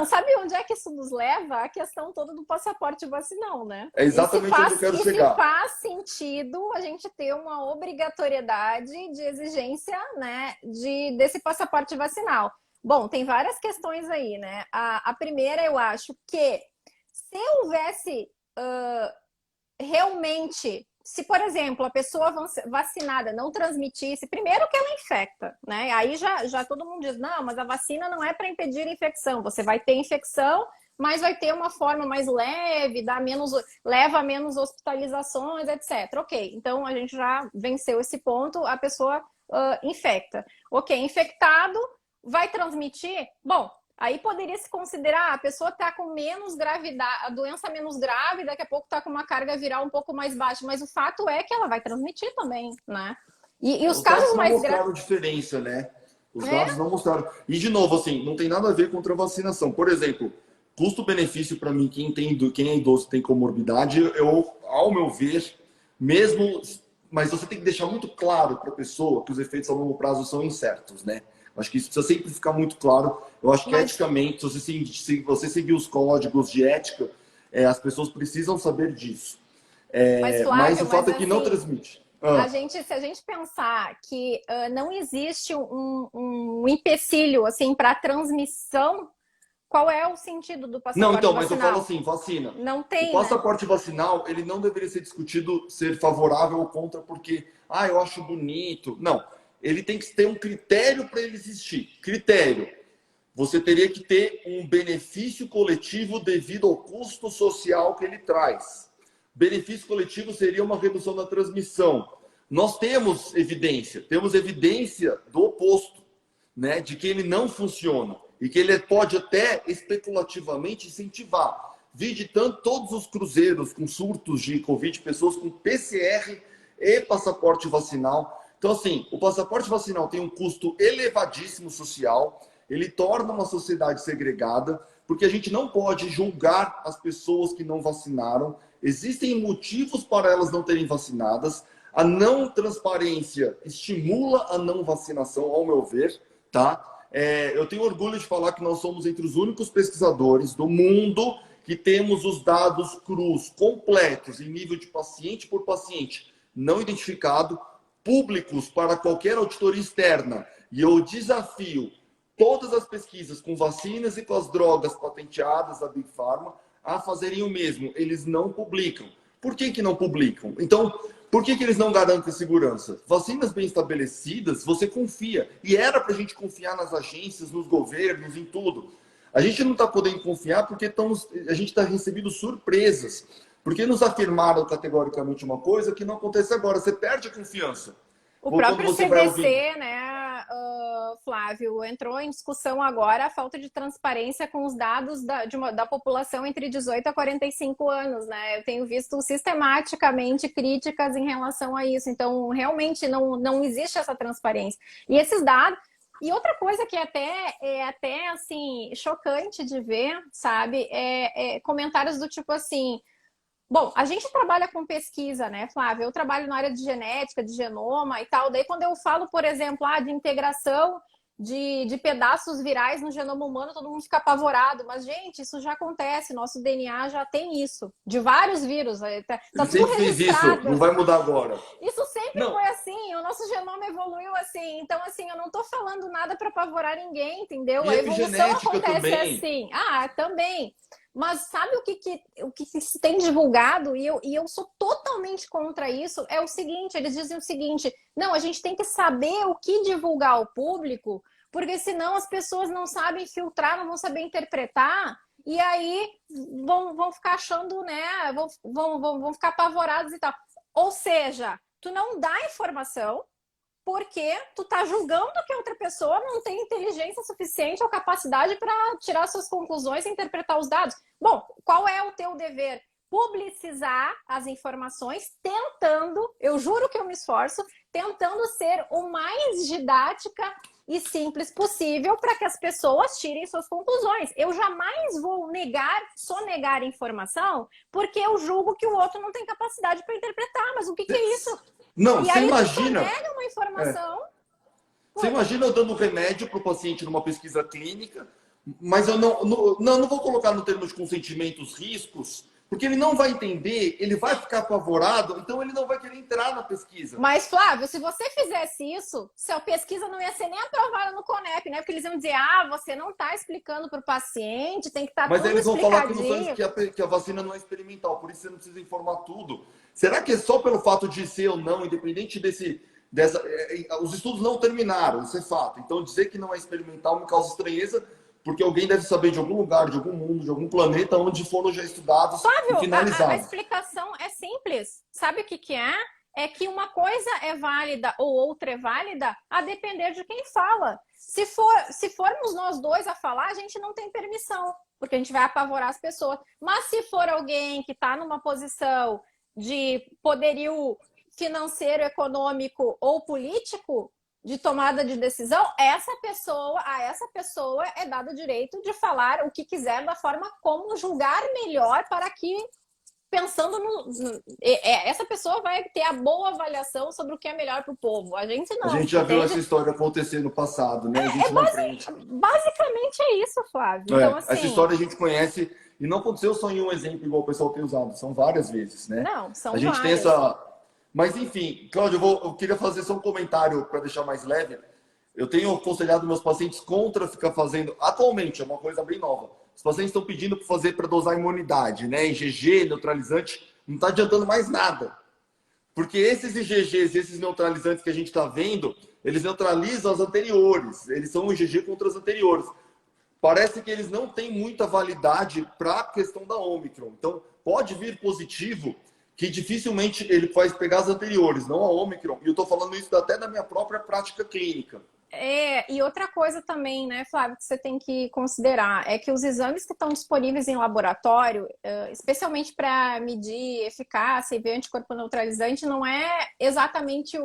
Então, sabe onde é que isso nos leva? A questão toda do passaporte vacinal, né? É exatamente onde eu quero chegar. E se faz sentido a gente ter uma obrigatoriedade de exigência, né, desse passaporte vacinal. Bom, tem várias questões aí, né? A primeira, eu acho que se houvesse realmente... Se, por exemplo, a pessoa vacinada não transmitisse, primeiro que ela infecta, né? Aí já todo mundo diz, não, mas a vacina não é para impedir a infecção. Você vai ter infecção, mas vai ter uma forma mais leve, leva a menos hospitalizações, etc. Ok, então a gente já venceu esse ponto, a pessoa infecta. Ok, infectado, vai transmitir? Bom, aí poderia se considerar a pessoa está com menos gravidade, a doença menos grave, daqui a pouco está com uma carga viral um pouco mais baixa, mas o fato é que ela vai transmitir também, né? E os casos mais graves... não mostraram diferença, né? Os dados não mostraram. E, de novo, assim, não tem nada a ver contra a vacinação. Por exemplo, custo-benefício para mim, quem é idoso tem comorbidade, ao meu ver, mesmo... Mas você tem que deixar muito claro para a pessoa que os efeitos a longo prazo são incertos, né? Acho que isso precisa sempre ficar muito claro. Eu acho que eticamente, se você seguir os códigos de ética, as pessoas precisam saber disso. Mas o fato é que não transmite. Se a gente pensar que não existe um empecilho assim, para a transmissão, qual é o sentido do passaporte vacinal? Não, então, mas eu falo assim, vacina. Não tem, o passaporte vacinal, ele não deveria ser discutido ser favorável ou contra porque, eu acho bonito. Não. Ele tem que ter um critério para ele existir. Critério. Você teria que ter um benefício coletivo devido ao custo social que ele traz. Benefício coletivo seria uma redução da transmissão. Nós temos evidência do oposto, né? De que ele não funciona e que ele pode até especulativamente incentivar. Vide todos os cruzeiros com surtos de Covid, pessoas com PCR e passaporte vacinal. Então, assim, o passaporte vacinal tem um custo elevadíssimo social, ele torna uma sociedade segregada, porque a gente não pode julgar as pessoas que não vacinaram. Existem motivos para elas não terem vacinadas. A não transparência estimula a não vacinação, ao meu ver, tá? Eu tenho orgulho de falar que nós somos entre os únicos pesquisadores do mundo que temos os dados crus completos em nível de paciente por paciente não identificado, públicos para qualquer auditoria externa. E eu desafio todas as pesquisas com vacinas e com as drogas patenteadas da Big Pharma a fazerem o mesmo. Eles não publicam. Por que não publicam? Então, por que eles não garantem a segurança? Vacinas bem estabelecidas, você confia. E era para a gente confiar nas agências, nos governos, em tudo. A gente não está podendo confiar porque a gente está recebendo surpresas. Porque nos afirmaram categoricamente uma coisa que não acontece agora. Você perde a confiança. O próprio CDC, né, Flávio, entrou em discussão agora a falta de transparência com os dados da população entre 18 a 45 anos, né? Eu tenho visto sistematicamente críticas em relação a isso. Então, realmente, não existe essa transparência. E esses dados... E outra coisa que é até assim, chocante de ver, sabe? Comentários do tipo assim... Bom, a gente trabalha com pesquisa, né, Flávia? Eu trabalho na área de genética, de genoma e tal. Daí, quando eu falo, por exemplo, de integração de pedaços virais no genoma humano, todo mundo fica apavorado. Mas, gente, isso já acontece. Nosso DNA já tem isso. De vários vírus. Tá tudo sempre fez isso. Não vai mudar agora. Isso sempre foi assim. O nosso genoma evoluiu assim. Então, assim, eu não tô falando nada para apavorar ninguém, entendeu? E a evolução acontece também. assim. Também. Mas sabe o que se tem divulgado, e eu sou totalmente contra isso, é o seguinte, eles dizem o seguinte, não, a gente tem que saber o que divulgar ao público, porque senão as pessoas não sabem filtrar, não vão saber interpretar, e aí vão ficar achando, né, vão ficar apavorados e tal. Ou seja, tu não dá informação, porque tu tá julgando que a outra pessoa não tem inteligência suficiente ou capacidade para tirar suas conclusões e interpretar os dados. Bom, qual é o teu dever? Publicizar as informações, eu juro que eu me esforço, tentando ser o mais didática e simples possível para que as pessoas tirem suas conclusões. Eu jamais vou sonegar informação porque eu julgo que o outro não tem capacidade para interpretar. Mas o que é isso? Não, e você aí imagina... tu nega uma informação... Você imagina eu dando remédio para o paciente numa pesquisa clínica, Mas eu não vou colocar no termo de consentimentos riscos, porque ele não vai entender, ele vai ficar apavorado, então ele não vai querer entrar na pesquisa. Mas, Flávio, se você fizesse isso, sua pesquisa não ia ser nem aprovada no CONEP, né? Porque eles iam dizer, você não está explicando para o paciente, tem que estar Mas tudo eles vão falar explicadinho. que a vacina não é experimental, por isso você não precisa informar tudo. Será que é só pelo fato de ser ou não, independente os estudos não terminaram, isso é fato. Então dizer que não é experimental me causa estranheza, porque alguém deve saber de algum lugar, de algum mundo, de algum planeta, onde foram já estudados Flávio, e finalizados. a explicação é simples. Sabe o que que é? É que uma coisa é válida ou outra é válida a depender de quem fala. Se formos nós dois a falar, a gente não tem permissão, porque a gente vai apavorar as pessoas. Mas se for alguém que está numa posição de poderio financeiro, econômico ou político de tomada de decisão, a essa pessoa é dado o direito de falar o que quiser da forma como julgar melhor para que, pensando essa pessoa vai ter a boa avaliação sobre o que é melhor para o povo. A gente não. A gente já entende? viu essa história acontecer no passado, né? A gente não aprende. Basicamente é isso, Flávio. Então, assim, essa história a gente conhece e não aconteceu só em um exemplo igual o pessoal tem usado, são várias vezes, né? não, são A gente tem várias. essa. Mas enfim, Cláudio, eu queria fazer só um comentário para deixar mais leve. Eu tenho aconselhado meus pacientes contra ficar fazendo. Atualmente, é uma coisa bem nova. Os pacientes estão pedindo para fazer para dosar imunidade, né? IgG, neutralizante, não está adiantando mais nada. Porque esses IgGs, esses neutralizantes que a gente está vendo, eles neutralizam as anteriores. Eles são um IgG contra as anteriores. Parece que eles não têm muita validade para a questão da Ômicron. Então, pode vir positivo, que dificilmente ele vai pegar as anteriores, não a Ômicron. E eu estou falando isso até da minha própria prática clínica. E outra coisa também, né, Flávio, que você tem que considerar é que os exames que estão disponíveis em laboratório, especialmente para medir eficácia e ver anticorpo neutralizante, não é exatamente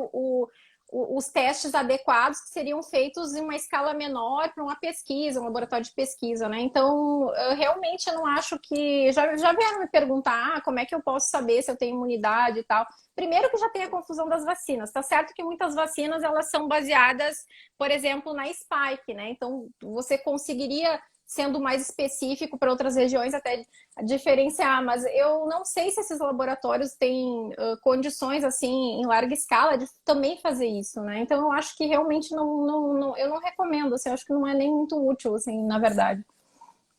os testes adequados que seriam feitos em uma escala menor para uma pesquisa, um laboratório de pesquisa, né? Então, realmente eu não acho que... Já vieram me perguntar como é que eu posso saber se eu tenho imunidade e tal. Primeiro que já tem a confusão das vacinas. Tá certo que muitas vacinas, elas são baseadas, por exemplo, na Spike, né? Então, você conseguiria, sendo mais específico para outras regiões, até diferenciar, mas eu não sei se esses laboratórios têm condições, assim, em larga escala, de também fazer isso, né? Então, eu acho que realmente eu não recomendo, assim, eu acho que não é nem muito útil, assim, na verdade.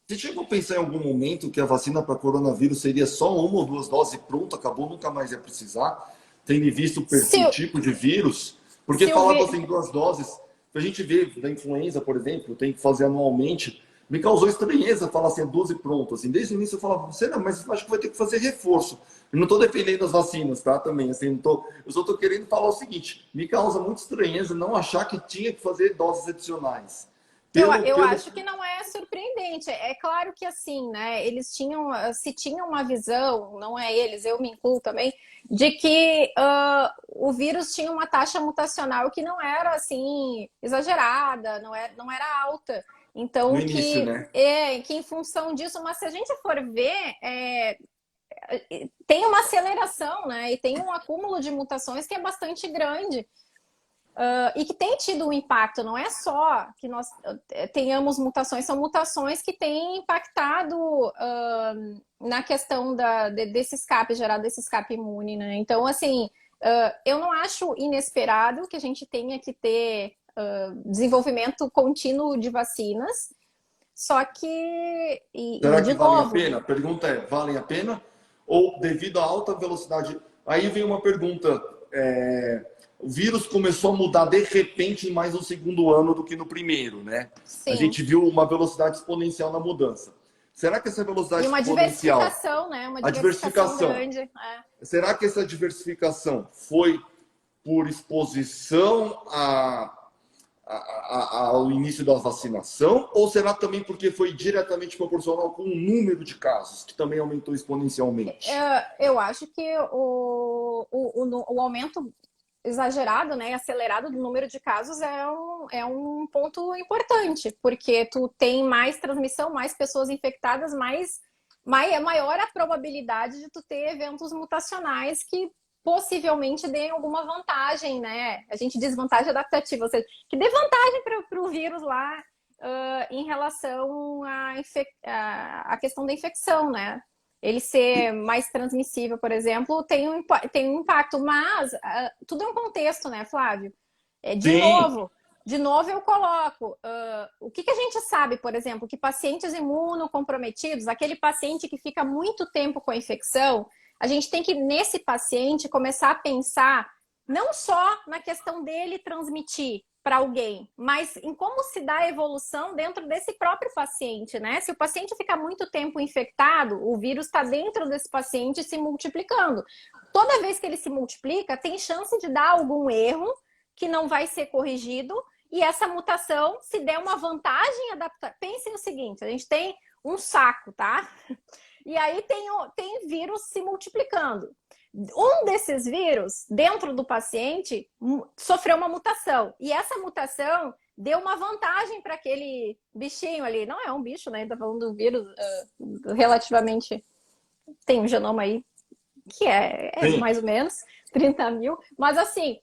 Você chegou a pensar em algum momento que a vacina para coronavírus seria só uma ou duas doses e pronto, acabou, nunca mais ia precisar, tendo visto o tipo de vírus? Porque falava assim, duas doses, a gente vê da influenza, por exemplo, tem que fazer anualmente, me causou estranheza falar assim, 12 pronto. Assim, desde o início eu falava, você não, mas eu acho que vai ter que fazer reforço. Eu não estou defendendo as vacinas, tá? Também, assim, eu só estou querendo falar o seguinte, me causa muita estranheza não achar que tinha que fazer doses adicionais. Eu acho que não é surpreendente. É claro que assim, né? Eles se tinham uma visão, não é eles, eu me incluo também, de que o vírus tinha uma taxa mutacional que não era assim exagerada, não era alta. Então, no início, né? que em função disso, mas se a gente for ver, tem uma aceleração, né? E tem um acúmulo de mutações que é bastante grande. E que tem tido um impacto, não é só que nós tenhamos mutações, são mutações que têm impactado na questão desse escape, gerado desse escape imune, né? Então, assim, eu não acho inesperado que a gente tenha que ter desenvolvimento contínuo de vacinas, só que, Será que de valem a novo... pena? A pergunta é, valem a pena? Ou devido à alta velocidade... Aí vem uma pergunta, o vírus começou a mudar de repente mais no segundo ano do que no primeiro, né? Sim. A gente viu uma velocidade exponencial na mudança. Será que essa velocidade exponencial... diversificação, né? Uma diversificação grande. Será que essa diversificação foi por exposição ao início da vacinação? Ou será também porque foi diretamente proporcional com o número de casos, que também aumentou exponencialmente? Eu acho que o aumento exagerado, né, acelerado do número de casos é um ponto importante, porque tu tem mais transmissão, mais pessoas infectadas, maior a probabilidade de tu ter eventos mutacionais que possivelmente deem alguma vantagem, né? A gente diz vantagem adaptativa, ou seja, que dê vantagem para o vírus lá em relação à questão da infecção, né? Ele ser mais transmissível, por exemplo, tem um impacto, mas tudo é um contexto, né, Flávio? Sim, De novo eu coloco, o que a gente sabe, por exemplo, que pacientes imunocomprometidos, aquele paciente que fica muito tempo com a infecção, a gente tem que, nesse paciente, começar a pensar não só na questão dele transmitir para alguém, mas em como se dá a evolução dentro desse próprio paciente, né? Se o paciente fica muito tempo infectado, o vírus está dentro desse paciente se multiplicando. Toda vez que ele se multiplica, tem chance de dar algum erro que não vai ser corrigido, e essa mutação, se der uma vantagem adaptativa. Pensem o seguinte, a gente tem um saco, tá? E aí tem vírus se multiplicando. Um desses vírus, dentro do paciente, sofreu uma mutação. E essa mutação deu uma vantagem para aquele bichinho ali. Não é um bicho, né? Está falando do vírus relativamente... Tem um genoma aí que é mais ou menos 30 mil. Mas assim,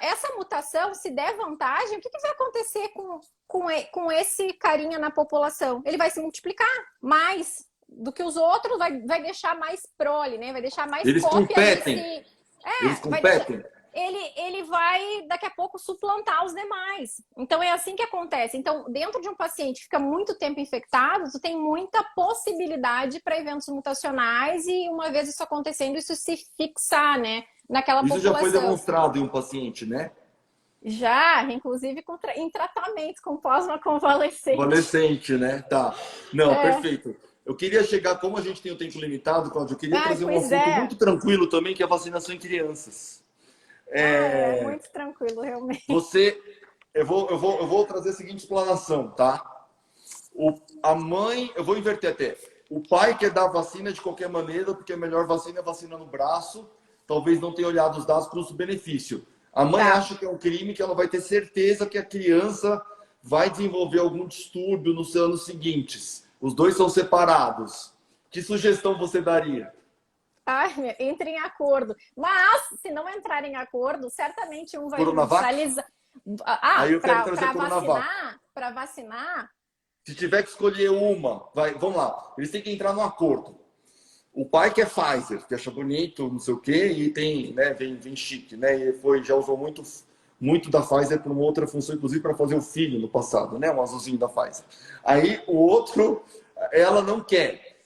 essa mutação, se der vantagem, o que vai acontecer com esse carinha na população? Ele vai se multiplicar mais do que os outros, vai deixar mais prole, né? Vai deixar mais eles cópia competem. Eles competem. Ele vai, daqui a pouco, suplantar os demais. Então, é assim que acontece. Então, dentro de um paciente que fica muito tempo infectado, tu tem muita possibilidade para eventos mutacionais e, uma vez isso acontecendo, isso se fixar, né, naquela Isso população. já foi demonstrado em um paciente, né? Já, inclusive em tratamento com plasma convalescente. Convalescente, né? Tá. Não, perfeito. Eu queria chegar, como a gente tem o tempo limitado, Cláudio, eu queria trazer um assunto muito tranquilo também, que é a vacinação em crianças. Muito tranquilo, realmente. Eu vou trazer a seguinte explanação, tá? A mãe, eu vou inverter até. O pai quer dar vacina de qualquer maneira, porque a melhor vacina é vacina no braço. Talvez não tenha olhado os dados custo-benefício. A mãe acha que é um crime, que ela vai ter certeza que a criança vai desenvolver algum distúrbio nos anos seguintes. Os dois são separados. Que sugestão você daria? Entre em acordo. Mas, se não entrar em acordo, certamente um vai judicializar. Aí eu quero trazer a Coronavac. Para vacinar... Se tiver que escolher uma, vamos lá. Eles têm que entrar no acordo. O pai quer Pfizer, que acha bonito, não sei o quê, e tem, né, vem chique, né? E já usou muito da Pfizer para uma outra função, inclusive para fazer o filho no passado, né? Um azulzinho da Pfizer. Aí o outro, ela não quer.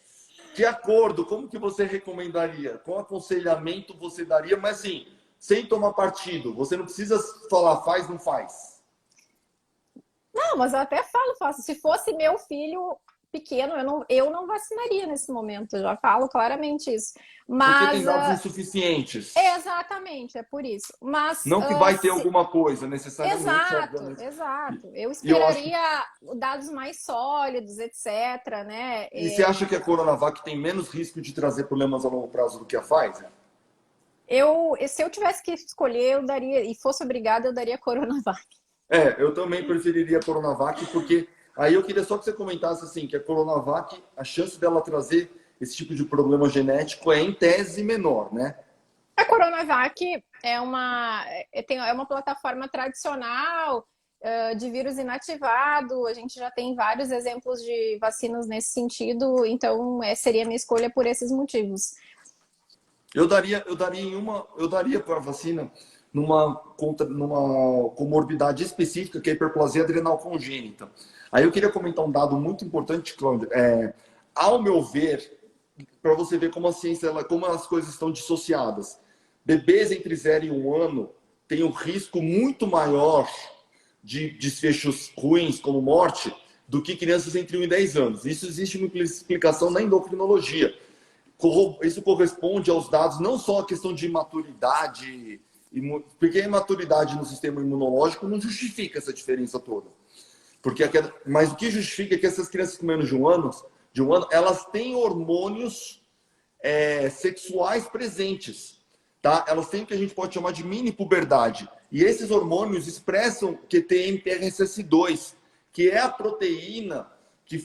Que acordo? Como que você recomendaria? Qual aconselhamento você daria? Mas assim, sem tomar partido. Você não precisa falar faz, não faz. Não, mas eu até falo. Se fosse meu filho pequeno, eu não vacinaria nesse momento. Eu já falo claramente isso. Mas, porque tem dados insuficientes. Exatamente, é por isso. Mas, não que vai ter alguma coisa, necessariamente. Exato. Eu esperaria dados mais sólidos, etc. Né? E você acha que a Coronavac tem menos risco de trazer problemas a longo prazo do que a Pfizer? Se eu tivesse que escolher, eu daria, e fosse obrigada, eu daria a Coronavac. Eu também preferiria a Coronavac, porque aí eu queria só que você comentasse assim, que a Coronavac, a chance dela trazer esse tipo de problema genético é em tese menor, né? A Coronavac é uma plataforma tradicional de vírus inativado. A gente já tem vários exemplos de vacinas nesse sentido, então seria a minha escolha por esses motivos. Eu daria para a vacina numa comorbidade específica, que é a hiperplasia adrenal congênita. Aí eu queria comentar um dado muito importante, Cláudio. Ao meu ver, para você ver como a ciência, como as coisas estão dissociadas. Bebês entre 0 e 1 ano têm um risco muito maior de desfechos ruins, como morte, do que crianças entre 1 e 10 anos. Isso existe uma explicação na endocrinologia. Isso corresponde aos dados, não só a questão de maturidade, porque a imaturidade no sistema imunológico não justifica essa diferença toda. Mas o que justifica é que essas crianças com menos de um ano, elas têm hormônios sexuais presentes. Tá? Elas têm o que a gente pode chamar de mini puberdade. E esses hormônios expressam QTMPRSS2, que é a proteína que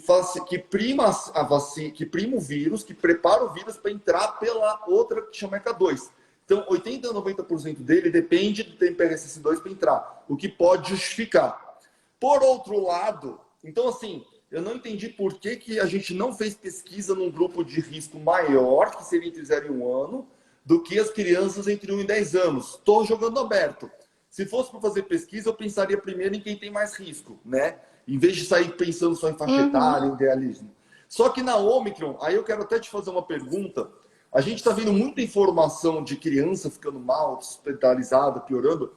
prima o vírus, que prepara o vírus para entrar pela outra que chama ECA2. Então, 80% a 90% dele depende do TMPRSS2 para entrar, o que pode justificar. Por outro lado, Então, assim, eu não entendi por que, que a gente não fez pesquisa num grupo de risco maior, que seria entre 0 e 1 ano, do que as crianças entre 1 e 10 anos. Estou jogando aberto. Se fosse para fazer pesquisa, eu pensaria primeiro em quem tem mais risco, né? Em vez de sair pensando só em faixa etária, em idealismo. Só que na Omicron, aí eu quero até te fazer uma pergunta. A gente está vendo muita informação de criança ficando mal, hospitalizada, piorando.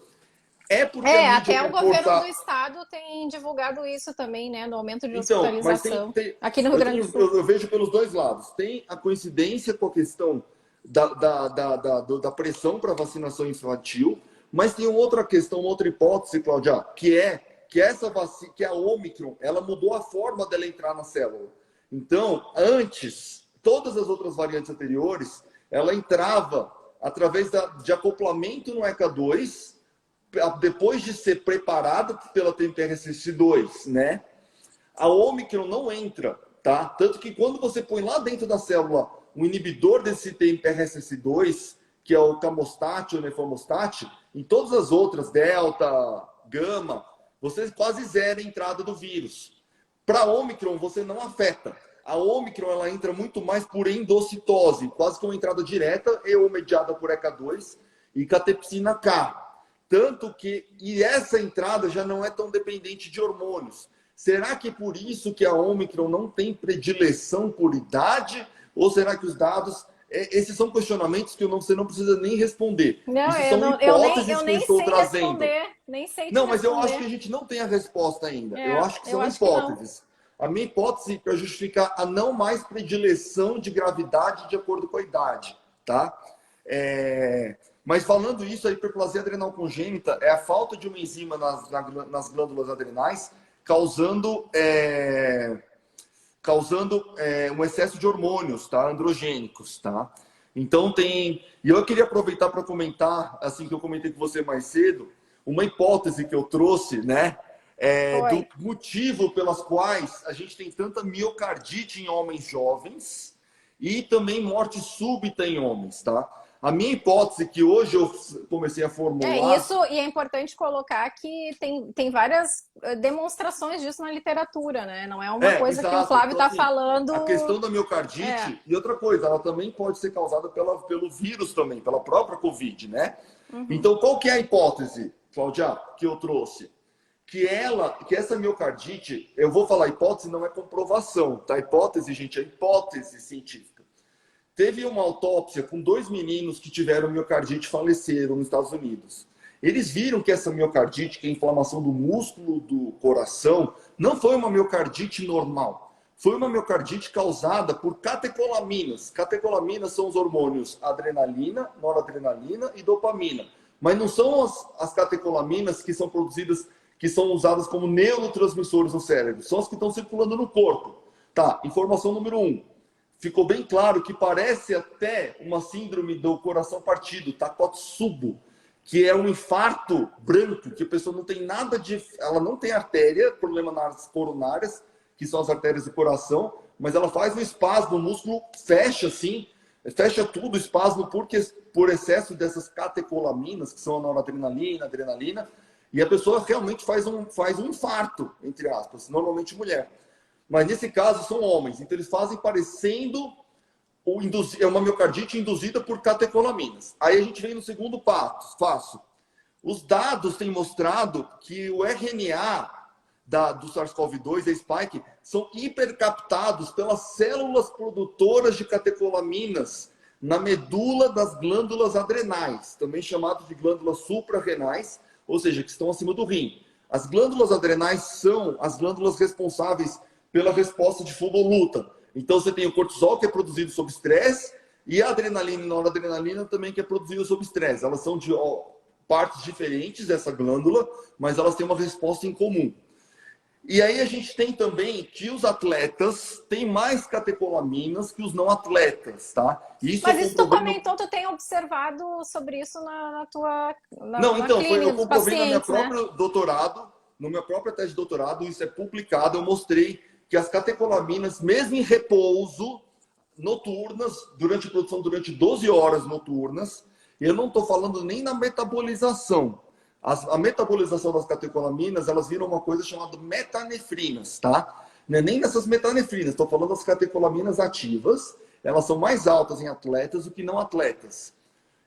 É porque a mídia Até o vai governo do cortar... estado tem divulgado isso também, né? No aumento de Então, mas hospitalização. Aqui no Rio Grande do Sul. eu vejo pelos dois lados. Tem a coincidência com a questão da pressão para vacinação infantil, mas tem uma outra questão, uma outra hipótese, Cláudia, que é que essa vacina, que a Omicron, ela mudou a forma dela entrar na célula. Então, antes, todas as outras variantes anteriores, ela entrava através de acoplamento no ECA2, depois de ser preparada pela TMPRSS2, né? A Omicron não entra, tá? Tanto que quando você põe lá dentro da célula um inibidor desse TMPRSS2, que é o camostat ou nefamostat, em todas as outras, delta, gama, você quase zera a entrada do vírus. Para a Omicron, você não afeta. A Omicron, ela entra muito mais por endocitose, quase que uma entrada direta e ou mediada por ECA2 e catepsina K. Tanto que, e essa entrada já não é tão dependente de hormônios. Será que é por isso que a Omicron não tem predileção por idade? Ou será que os dados... Esses são questionamentos que você não precisa nem responder. Não, Isso são hipóteses que eu estou trazendo. Nem sei te Não, mas eu responder. acho que a gente não tem a resposta ainda. Eu acho que são acho hipóteses. A minha hipótese para justificar a não mais predileção de gravidade de acordo com a idade, tá? Mas falando isso, a hiperplasia adrenal congênita é a falta de uma enzima nas glândulas adrenais, causando um excesso de hormônios, tá? Androgênicos, tá? Então tem... E eu queria aproveitar para comentar, assim que eu comentei com você mais cedo, uma hipótese que eu trouxe, né? Do motivo pelas quais a gente tem tanta miocardite em homens jovens e também morte súbita em homens, tá? A minha hipótese, que hoje eu comecei a formular... E é importante colocar que tem várias demonstrações disso na literatura, né? Não é uma coisa exato. que o Flávio está Então, assim, falando... A questão da miocardite, e outra coisa, ela também pode ser causada pelo vírus também, pela própria Covid, né? Então, qual que é a hipótese, Cláudia, que eu trouxe? Que essa miocardite, eu vou falar hipótese, não é comprovação, tá? Hipótese, gente, é hipótese científica. Teve uma autópsia com 2 meninos que tiveram miocardite e faleceram nos Estados Unidos. Eles viram que essa miocardite, que é a inflamação do músculo do coração, não foi uma miocardite normal. Foi uma miocardite causada por catecolaminas. Catecolaminas são os hormônios adrenalina, noradrenalina e dopamina. Mas não são as catecolaminas que são produzidas, que são usadas como neurotransmissores no cérebro. São as que estão circulando no corpo. Tá, informação número 1. Ficou bem claro que parece até uma síndrome do coração partido, Takotsubo, que é um infarto branco, que a pessoa não tem nada de... Ela não tem artéria, problema nas coronárias, que são as artérias do coração, mas ela faz um espasmo, o músculo fecha assim, fecha tudo, espasmo por excesso dessas catecolaminas, que são a noradrenalina, adrenalina, e a pessoa realmente faz um infarto, entre aspas, normalmente mulher. Mas nesse caso são homens, então eles fazem parecendo uma miocardite induzida por catecolaminas. Aí a gente vem no segundo passo. Os dados têm mostrado que o RNA do SARS-CoV-2, a spike, são hipercaptados pelas células produtoras de catecolaminas na medula das glândulas adrenais, também chamadas de glândulas suprarrenais, ou seja, que estão acima do rim. As glândulas adrenais são as glândulas responsáveis pela resposta de fuga ou luta. Então você tem o cortisol, que é produzido sob estresse, e a adrenalina e noradrenalina também, que é produzida sob estresse. Elas são de partes diferentes dessa glândula, mas elas têm uma resposta em comum. E aí a gente tem também que os atletas têm mais catecolaminas que os não atletas, tá? Mas isso tu comentou, tu tem observado sobre isso na tua Não, então, eu comprovei no meu próprio doutorado, no minha própria tese de doutorado, isso é publicado, eu mostrei que as catecolaminas, mesmo em repouso, noturnas, durante a produção, durante 12 horas noturnas, eu não estou falando nem na metabolização. A metabolização das catecolaminas, elas viram uma coisa chamada metanefrinas, tá? Não é nem nessas metanefrinas, estou falando das catecolaminas ativas, elas são mais altas em atletas do que não atletas.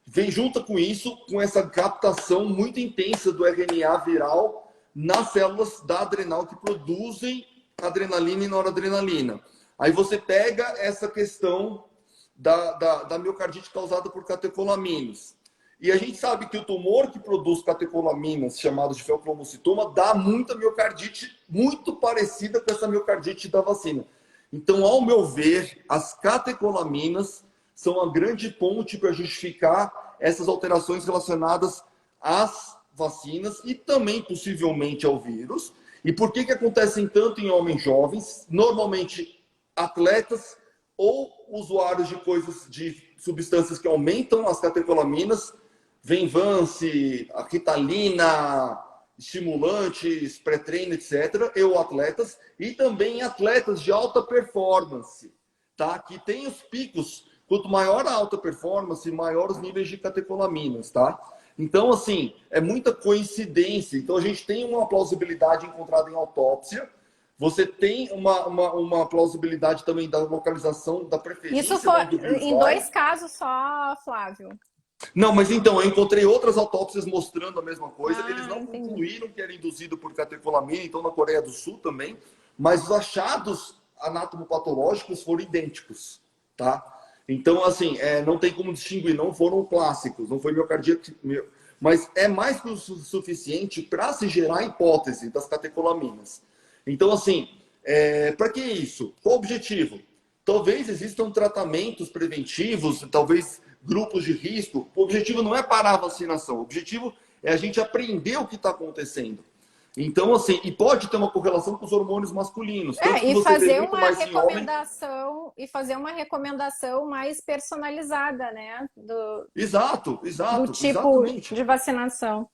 Vem junto com isso, com essa captação muito intensa do RNA viral nas células da adrenal que produzem adrenalina e noradrenalina. Aí você pega essa questão da miocardite causada por catecolaminas. E a gente sabe que o tumor que produz catecolaminas, chamado de feoclomocitoma, dá muita miocardite, muito parecida com essa miocardite da vacina. Então, ao meu ver, as catecolaminas são a grande ponte para justificar essas alterações relacionadas às vacinas e também, possivelmente, ao vírus. E por que acontecem tanto em homens jovens, normalmente atletas ou usuários de coisas, de substâncias que aumentam as catecolaminas, Venvance, a Ritalina, estimulantes, pré-treino, etc., ou atletas, e também atletas de alta performance, tá? Que tem os picos, quanto maior a alta performance, maior os níveis de catecolaminas, tá? Então, assim, é muita coincidência. Então, a gente tem uma plausibilidade encontrada em autópsia, você tem uma plausibilidade também da localização da preferência. Isso foi em 2 casos só, Flávio. Não, mas então, eu encontrei outras autópsias mostrando a mesma coisa. Eles não entendi. concluíram que era induzido por catecolamina, então na Coreia do Sul também, mas os achados anatomopatológicos foram idênticos, tá? Então, assim, não tem como distinguir, não foram clássicos, não foi miocardite, mas é mais que o suficiente para se gerar a hipótese das catecolaminas. Então, assim, para que isso? Qual o objetivo? Talvez existam tratamentos preventivos, talvez grupos de risco. O objetivo não é parar a vacinação, o objetivo é a gente aprender o que está acontecendo. Então, assim, e pode ter uma correlação com os hormônios masculinos. E fazer uma recomendação, mais personalizada, né? Exato, do tipo exatamente. de vacinação.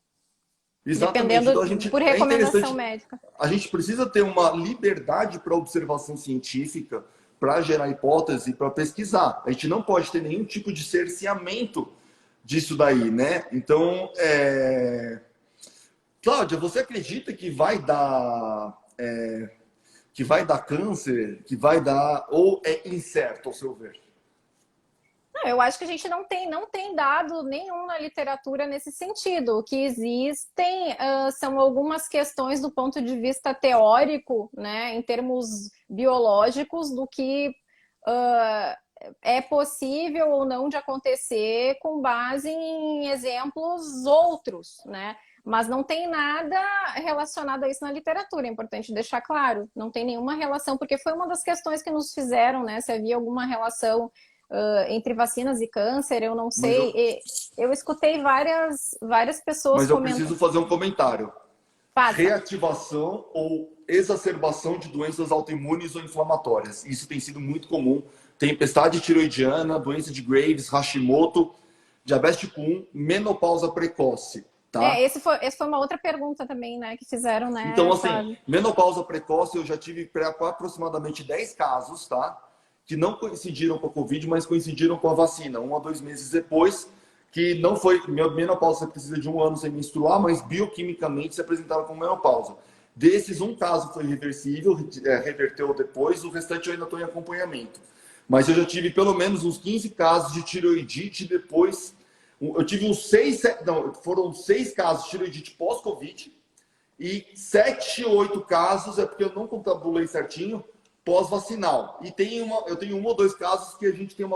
Exatamente. Dependendo Então, por recomendação médica. A gente precisa ter uma liberdade para observação científica, para gerar hipótese, para pesquisar. A gente não pode ter nenhum tipo de cerceamento disso daí, né? Então, Cláudia, você acredita que vai dar câncer, que vai dar, ou é incerto, ao seu ver? Não, eu acho que a gente não tem dado nenhum na literatura nesse sentido. O que existem são algumas questões do ponto de vista teórico, né, em termos biológicos, do que é possível ou não de acontecer com base em exemplos outros, né? Mas não tem nada relacionado a isso na literatura, é importante deixar claro. Não tem nenhuma relação, porque foi uma das questões que nos fizeram, né? Se havia alguma relação entre vacinas e câncer, eu não sei. Eu escutei várias pessoas Mas eu preciso fazer um comentário. Passa. Reativação ou exacerbação de doenças autoimunes ou inflamatórias. Isso tem sido muito comum. Tempestade tiroidiana, doença de Graves, Hashimoto, diabetes tipo 1, menopausa precoce. Tá? Essa foi uma outra pergunta também, né, que fizeram, né? Então, assim, menopausa precoce, eu já tive aproximadamente 10 casos, tá? Que não coincidiram com a Covid, mas coincidiram com a vacina, 1 a 2 meses depois, que não foi... Menopausa, você precisa de 1 ano sem menstruar, mas bioquimicamente se apresentaram com menopausa. Desses, um caso foi reversível, reverteu depois, o restante eu ainda estou em acompanhamento. Mas eu já tive pelo menos uns 15 casos de tiroidite depois... Eu tive foram 6 casos de tiroidite pós-Covid e 7, 8 casos, é porque eu não contabulei certinho, pós-vacinal. E eu tenho 1 ou 2 casos que a gente tem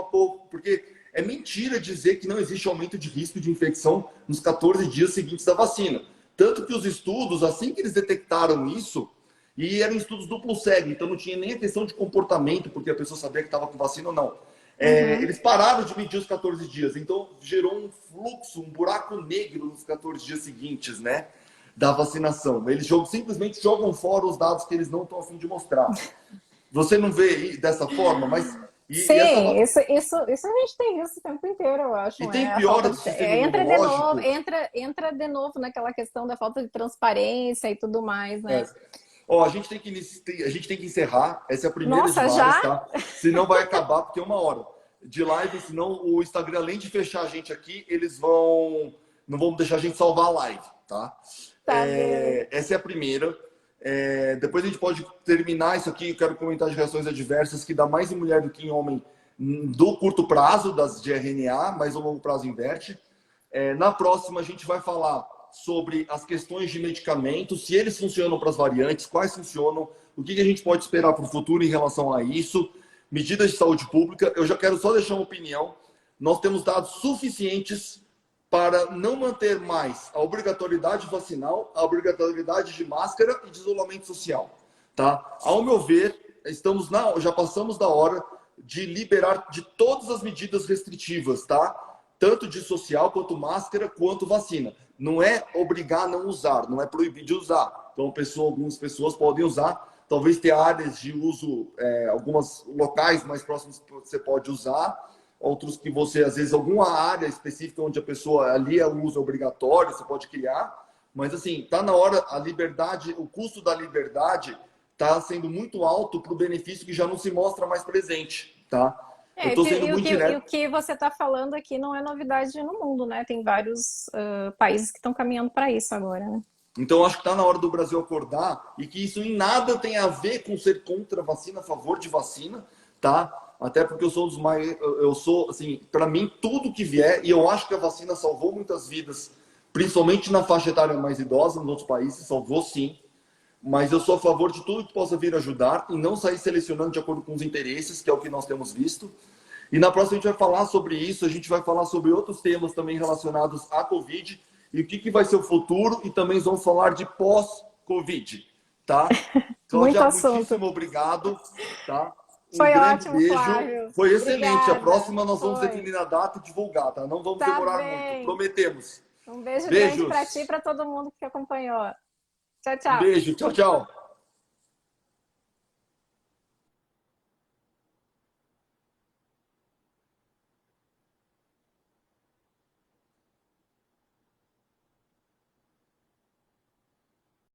porque é mentira dizer que não existe aumento de risco de infecção nos 14 dias seguintes da vacina. Tanto que os estudos, assim que eles detectaram isso, e eram estudos duplo cego, então não tinha nem a questão de comportamento, porque a pessoa sabia que estava com vacina ou não. Eles pararam de medir os 14 dias, então gerou um fluxo, um buraco negro nos 14 dias seguintes, né, da vacinação. Eles simplesmente jogam fora os dados que eles não estão a fim de mostrar. Você não vê dessa forma, mas... Sim, isso a gente tem isso o tempo inteiro, eu acho. E tem piora do sistema imunológico. Entra de novo naquela questão da falta de transparência e tudo mais, né? A gente tem que encerrar. Essa é a primeira de várias, já? tá? Senão vai acabar, porque é 1 hora de live. Senão o Instagram, além de fechar a gente aqui, eles vão não vamos deixar a gente salvar a live, tá? Tá bem. Essa é a primeira. Depois a gente pode terminar isso aqui. Eu quero comentar as reações adversas que dá mais em mulher do que em homem do curto prazo, das de RNA, mas o longo prazo inverte. Na próxima, a gente vai falar sobre as questões de medicamentos, se eles funcionam para as variantes, quais funcionam, o que a gente pode esperar para o futuro em relação a isso, medidas de saúde pública. Eu já quero só deixar uma opinião. Nós temos dados suficientes para não manter mais a obrigatoriedade vacinal, a obrigatoriedade de máscara e de isolamento social. Tá? Ao meu ver, já passamos da hora de liberar de todas as medidas restritivas, tá? Tanto de social, quanto máscara, quanto vacina. Não é obrigar a não usar, não é proibir de usar. Então, algumas pessoas podem usar, talvez ter áreas de uso, alguns locais mais próximos que você pode usar, outros que você, às vezes, alguma área específica onde a pessoa ali é o uso obrigatório, você pode criar. Mas, assim, está na hora, a liberdade, o custo da liberdade está sendo muito alto para o benefício que já não se mostra mais presente, tá? Eu estou sendo muito direto. E o que você está falando aqui não é novidade no mundo, né? Tem vários países que estão caminhando para isso agora, né? Então, acho que está na hora do Brasil acordar e que isso em nada tem a ver com ser contra a vacina, a favor de vacina, tá? Até porque eu sou dos mais... Eu sou, assim, para mim, tudo que vier, e eu acho que a vacina salvou muitas vidas, principalmente na faixa etária mais idosa, nos outros países, salvou sim. Mas eu sou a favor de tudo que possa vir ajudar e não sair selecionando de acordo com os interesses, que é o que nós temos visto. E na próxima a gente vai falar sobre isso, a gente vai falar sobre outros temas também relacionados à Covid e o que vai ser o futuro, e também vamos falar de pós-Covid, tá? Muito Cláudia, assunto. muitíssimo obrigado, tá? Foi grande ótimo, beijo. Flávio. Foi excelente. Obrigada. A próxima nós vamos Foi. definir a data e divulgar, tá? Não vamos Tá demorar bem. muito, prometemos. Um beijo Beijos. grande para ti e para todo mundo que acompanhou. Tchau, Um tchau. beijo, tchau, tchau.